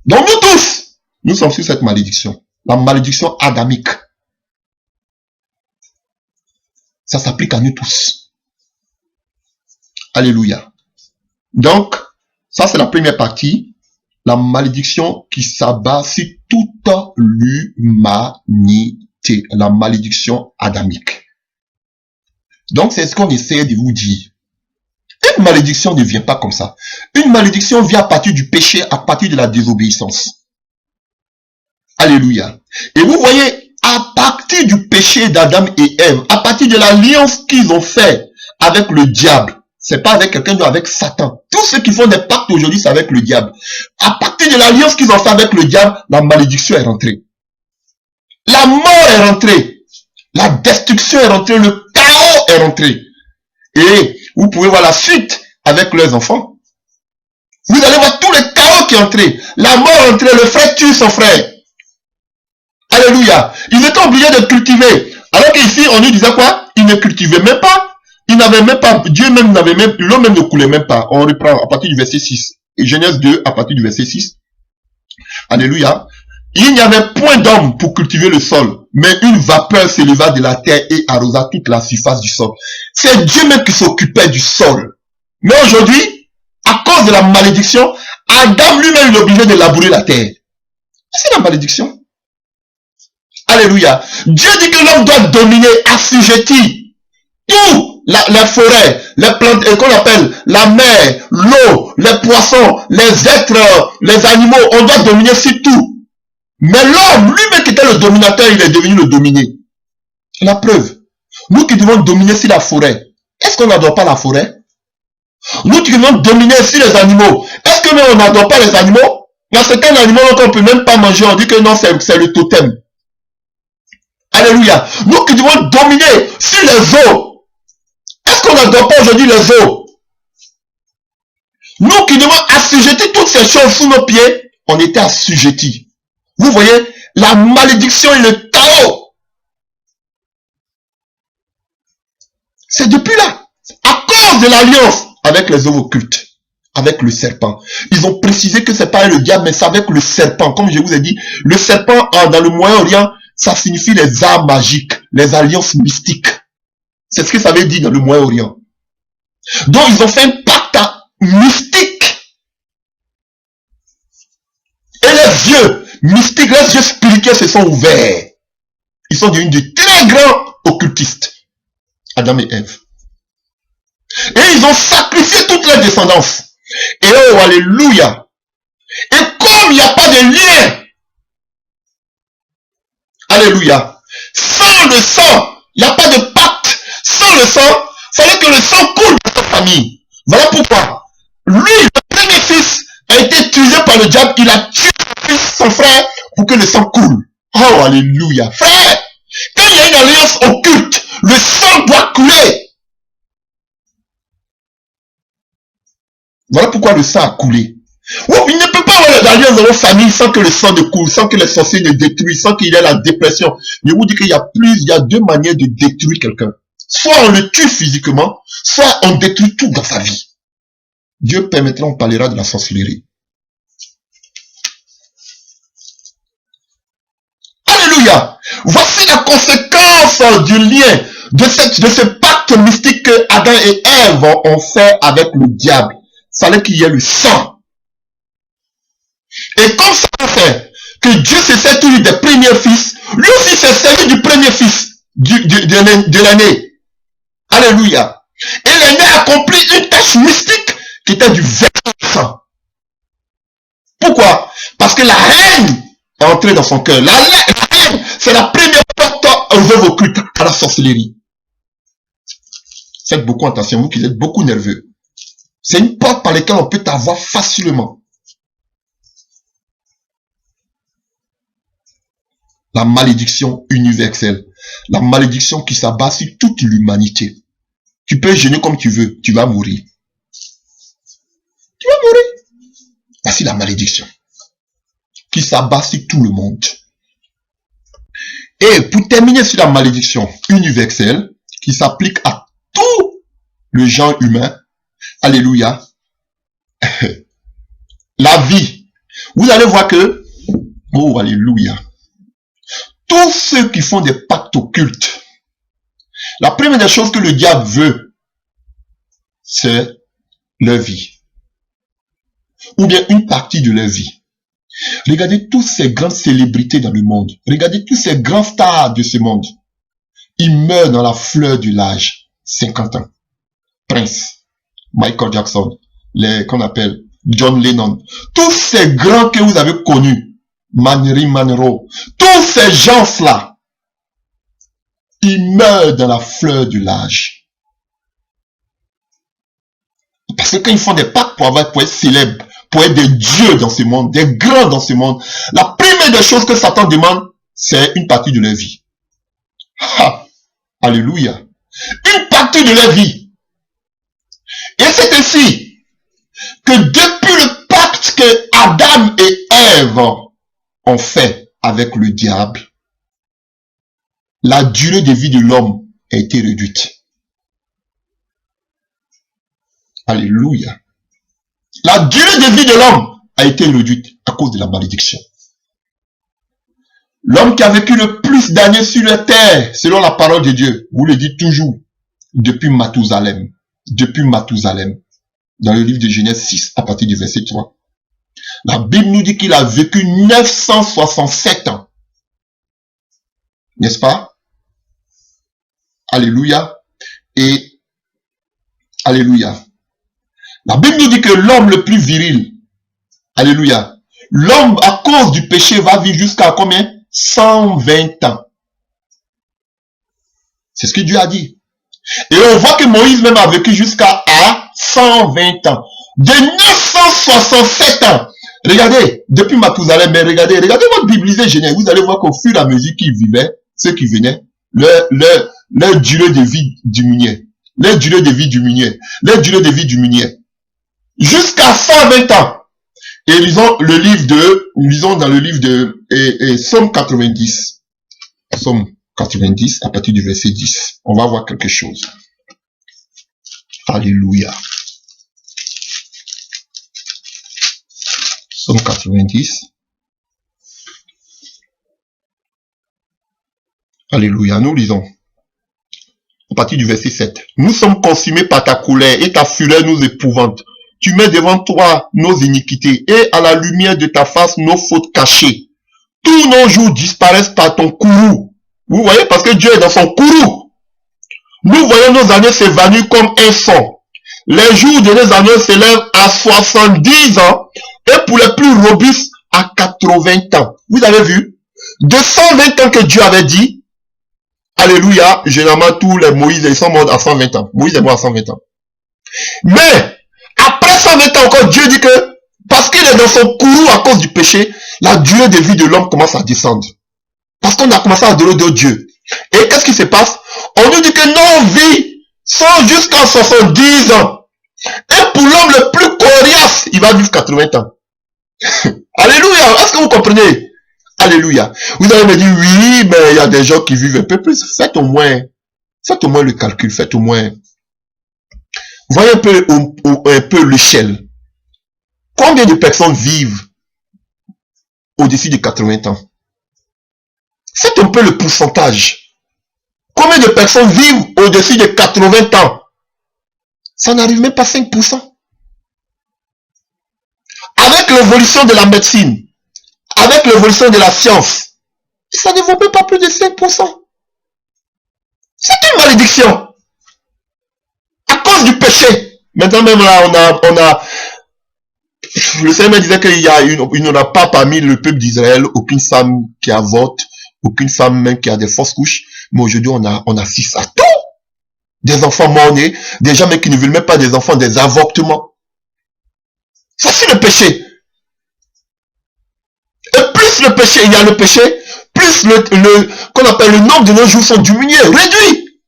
A: Donc nous tous, nous sommes sur cette malédiction. La malédiction adamique. Ça s'applique à nous tous. Alléluia. Donc, ça c'est la première partie. La malédiction qui s'abat sur toute l'humanité. La malédiction adamique. Donc, c'est ce qu'on essaie de vous dire. Une malédiction ne vient pas comme ça. Une malédiction vient à partir du péché, à partir de la désobéissance. Alléluia. Et vous voyez, à partir du péché d'Adam et Ève, à partir de l'alliance qu'ils ont fait avec le diable, c'est pas avec quelqu'un, mais avec Satan. Tous ceux qui font des pactes aujourd'hui, c'est avec le diable. À partir de l'alliance qu'ils ont fait avec le diable, la malédiction est rentrée. La mort est rentrée. La destruction est rentrée. Le chaos est rentré. Et vous pouvez voir la suite avec leurs enfants. Vous allez voir tout le chaos qui est entré. La mort est entrée, le frère tue son frère. Alléluia. Ils étaient obligés de cultiver. Alors qu'ici, on lui disait quoi? Ils ne cultivaient même pas. Ils n'avaient même pas, Dieu même n'avait même, l'eau même ne coulait même pas. On reprend à partir du verset 6. Et Genèse 2, à partir du verset 6. Alléluia. Il n'y avait point d'homme pour cultiver le sol, mais une vapeur s'éleva de la terre et arrosa toute la surface du sol. C'est Dieu même qui s'occupait du sol. Mais aujourd'hui, à cause de la malédiction, Adam lui-même est obligé de labourer la terre. C'est la malédiction. Alléluia. Dieu dit que l'homme doit dominer, assujettir tout, les forêts, les plantes, qu'on appelle la mer, l'eau, les poissons, les êtres, les animaux. On doit dominer sur tout. Mais l'homme, lui-même qui était le dominateur, il est devenu le dominé. La preuve, nous qui devons dominer sur la forêt, est-ce qu'on n'adore pas la forêt? Nous qui devons dominer sur les animaux, est-ce que nous on n'adore pas les animaux? Il y a certains animaux qu'on ne peut même pas manger, on dit que non, c'est le totem. Alléluia. Nous qui devons dominer sur les eaux, est-ce qu'on n'adore pas aujourd'hui les eaux? Nous qui devons assujettir toutes ces choses sous nos pieds, on était assujettis. Vous voyez, la malédiction et le chaos. C'est depuis là, à cause de l'alliance avec les œuvres occultes, avec le serpent. Ils ont précisé que c'est pas le diable, mais c'est avec le serpent. Comme je vous ai dit, le serpent dans le Moyen-Orient, ça signifie les arts magiques, les alliances mystiques. C'est ce que ça veut dire dans le Moyen-Orient. Donc, ils ont fait un pacte mystique. Et les yeux mystiques, les yeux spirituels se sont ouverts. Ils sont devenus de très grands occultistes. Adam et Ève. Et ils ont sacrifié toute leur descendance. Et oh, alléluia. Et comme il n'y a pas de lien, alléluia, sans le sang, il n'y a pas de pacte, sans le sang, il fallait que le sang coule dans sa famille. Voilà pourquoi. Lui, le premier fils, a été utilisé par le diable, il a tué son frère pour que le sang coule. Oh, alléluia. Frère, quand il y a une alliance occulte, le sang doit couler. Voilà pourquoi le sang a coulé. Oh, il ne peut pas avoir l'alliance dans vos familles sans que le sang ne coule, sans que les sorciers ne détruisent, sans qu'il y ait la dépression. Je vous dis qu'il y a deux manières de détruire quelqu'un. Soit on le tue physiquement, soit on détruit tout dans sa vie. Dieu permettra, on parlera de la sorcellerie. Alléluia. Voici la conséquence du lien, de ce pacte mystique que Adam et Ève ont fait avec le diable. Ça fallait qu'il y ait le sang. Et comme ça a fait que Dieu se sert toujours des premiers fils, lui aussi s'est servi du premier fils de l'aîné. Alléluia. Et l'aîné a accompli une tâche mystique qui était du verset sang. Pourquoi? Parce que la haine est entrée dans son cœur. La haine, c'est la première porte aux œuvres occultes, à la sorcellerie. Faites beaucoup attention, vous qui êtes beaucoup nerveux. C'est une porte par laquelle on peut t'avoir facilement. La malédiction universelle. La malédiction qui s'abat sur toute l'humanité. Tu peux gêner comme tu veux, tu vas mourir. Tu vas mourir. Voici la malédiction qui s'abat sur tout le monde. Et pour terminer sur la malédiction universelle qui s'applique à tout le genre humain, alléluia, la vie. Vous allez voir que, oh alléluia, tous ceux qui font des pactes occultes, la première des choses que le diable veut, c'est leur vie. Ou bien une partie de leur vie. Regardez toutes ces grandes célébrités dans le monde. Regardez tous ces grands stars de ce monde. Ils meurent dans la fleur de l'âge. 50 ans. Prince, Michael Jackson, qu'on appelle John Lennon. Tous ces grands que vous avez connus. Marilyn Monroe. Tous ces gens-là. Ils meurent dans la fleur de l'âge. Parce que quand ils font des pactes pour être célèbres, pour être des dieux dans ce monde, des grands dans ce monde, la première des choses que Satan demande, c'est une partie de leur vie. Ha! Alléluia. Une partie de leur vie. Et c'est ainsi que depuis le pacte que Adam et Ève ont fait avec le diable, la durée de vie de l'homme a été réduite. Alléluia. La durée de vie de l'homme a été réduite à cause de la malédiction. L'homme qui a vécu le plus d'années sur la terre, selon la parole de Dieu, vous le dites toujours, depuis Mathusalem. Depuis Mathusalem. Dans le livre de Genèse 6, à partir du verset 3. La Bible nous dit qu'il a vécu 967 ans. N'est-ce pas? Alléluia. Et alléluia. La Bible nous dit que l'homme le plus viril, alléluia, l'homme à cause du péché va vivre jusqu'à combien? 120 ans. C'est ce que Dieu a dit. Et on voit que Moïse même a vécu jusqu'à 120 ans. De 967 ans. Regardez, depuis Mathusalem, mais regardez votre Bible, lisez Genèse, vous allez voir qu'au fur et à mesure qu'ils vivaient, ceux qui venaient, leur durée de vie diminuait. Leur durée de vie diminuait. Leur durée de vie diminuait. Jusqu'à 120 ans. Et lisons dans le livre de Somme 90. Somme 90, à partir du verset 10. On va voir quelque chose. Alléluia. Somme 90. Alléluia. Nous lisons. À partir du verset 7. Nous sommes consumés par ta colère et ta fureur nous épouvante. Tu mets devant toi nos iniquités et à la lumière de ta face nos fautes cachées. Tous nos jours disparaissent par ton courroux. Vous voyez, parce que Dieu est dans son courroux. Nous voyons nos années s'évanouir comme un son. Les jours de nos années s'élèvent à 70 ans et pour les plus robustes à 80 ans. Vous avez vu? De 120 ans que Dieu avait dit, alléluia, généralement tous les Moïse, ils sont morts à 120 ans. Moïse est mort à 120 ans. Mais, après 120 ans encore, Dieu dit que, parce qu'il est dans son courroux à cause du péché, la durée de vie de l'homme commence à descendre. Parce qu'on a commencé à adorer d'autres dieux. Et qu'est-ce qui se passe? On nous dit que nos vies sont jusqu'à 70 ans. Et pour l'homme le plus coriace, il va vivre 80 ans. Alléluia. Est-ce que vous comprenez? Alléluia. Vous allez me dire, oui, mais il y a des gens qui vivent un peu plus. Faites au moins le calcul. Faites au moins. Voyez un peu l'échelle. Combien de personnes vivent au-dessus de 80 ans? Faites un peu le pourcentage. Combien de personnes vivent au-dessus de 80 ans? Ça n'arrive même pas à 5%. Avec l'évolution de la médecine, avec l'évolution de la science, ça ne vaut même pas plus de 5%. C'est une malédiction. À cause du péché. Maintenant même là, on a le Seigneur disait qu'il n'y en a pas parmi le peuple d'Israël aucune femme qui avorte, aucune femme même qui a des fausses couches. Mais aujourd'hui, on assiste à tout. Des enfants morts-nés, des gens même qui ne veulent même pas des enfants, des avortements. Ça, c'est le péché. Et plus le péché, il y a le péché, plus qu'on appelle le nombre de nos jours sont diminués, réduits.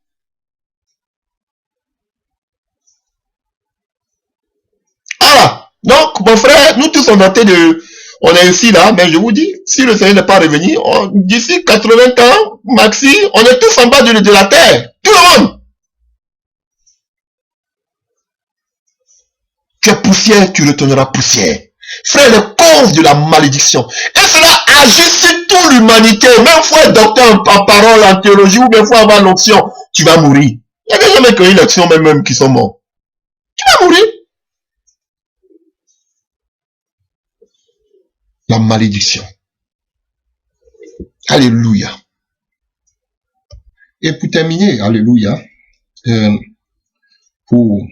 A: Ah, donc, mon frère, nous tous on est ici là, mais je vous dis, si le Seigneur n'est pas revenu, d'ici 80 ans, maxi, on est tous en bas de la terre. Tout le monde. Tu es poussière, tu retourneras poussière. Frère, les causes de la malédiction. Et cela agit sur toute l'humanité. Même faut être docteur en parole, en théologie, ou bien faut avoir l'onction. Tu vas mourir. Il y a des gens qui ont eu l'onction même qui sont morts. Tu vas mourir. La malédiction. Alléluia. Et pour terminer, alléluia, pour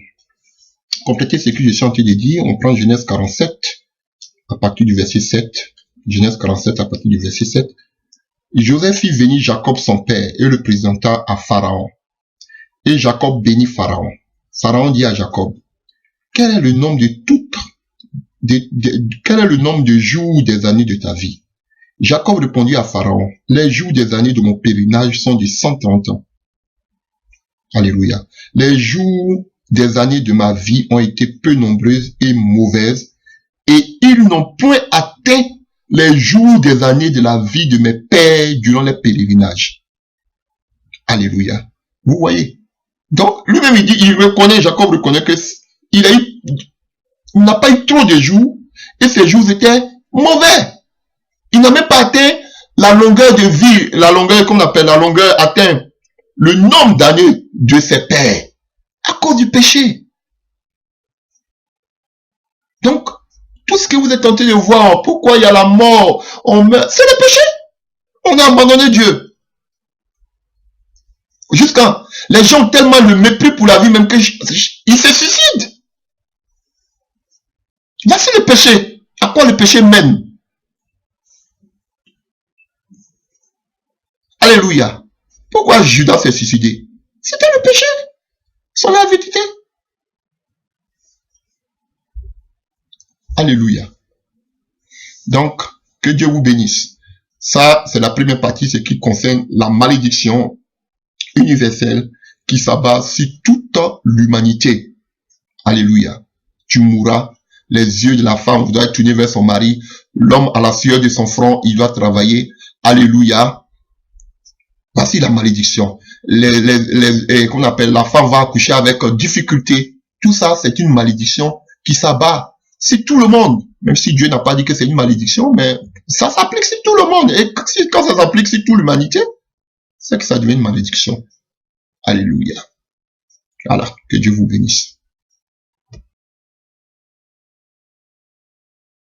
A: compléter ce que je suis en train de dire, on prend Genèse 47 à partir du verset 7. Genèse 47 à partir du verset 7. Joseph fit venir Jacob son père et le présenta à Pharaon. Et Jacob bénit Pharaon. Pharaon dit à Jacob, quel est le nombre quel est le nombre de jours des années de ta vie? Jacob répondit à Pharaon, les jours des années de mon pèlerinage sont de 130 ans. Alléluia. Les jours des années de ma vie ont été peu nombreuses et mauvaises, et ils n'ont point atteint les jours des années de la vie de mes pères durant les pèlerinages. Alléluia. Vous voyez? Donc, lui-même, Jacob reconnaît que il n'a pas eu trop de jours, et ces jours étaient mauvais. Il n'a même pas atteint la longueur de vie, la longueur atteint le nombre d'années de ses pères, à cause du péché. Donc, tout ce que vous êtes tenté de voir, pourquoi il y a la mort, on meurt, c'est le péché. On a abandonné Dieu. Jusqu'à, les gens ont tellement le mépris pour la vie, même qu'ils se suicident. Là, c'est le péché. À quoi le péché mène? Alléluia. Pourquoi Judas s'est suicidé? C'était le péché. Son avidité. Alléluia. Donc, que Dieu vous bénisse. Ça, c'est la première partie, ce qui concerne la malédiction universelle qui s'abat sur toute l'humanité. Alléluia. Tu mourras Les yeux de la femme doivent être tournés vers son mari. L'homme à la sueur de son front, il doit travailler. Alléluia. Voici la malédiction. Qu'on appelle, la femme va accoucher avec difficulté. Tout ça, c'est une malédiction qui s'abat. C'est tout le monde. Même si Dieu n'a pas dit que c'est une malédiction, mais ça s'applique sur tout le monde. Et quand ça s'applique sur toute l'humanité, c'est que ça devient une malédiction. Alléluia. Voilà. Que Dieu vous bénisse.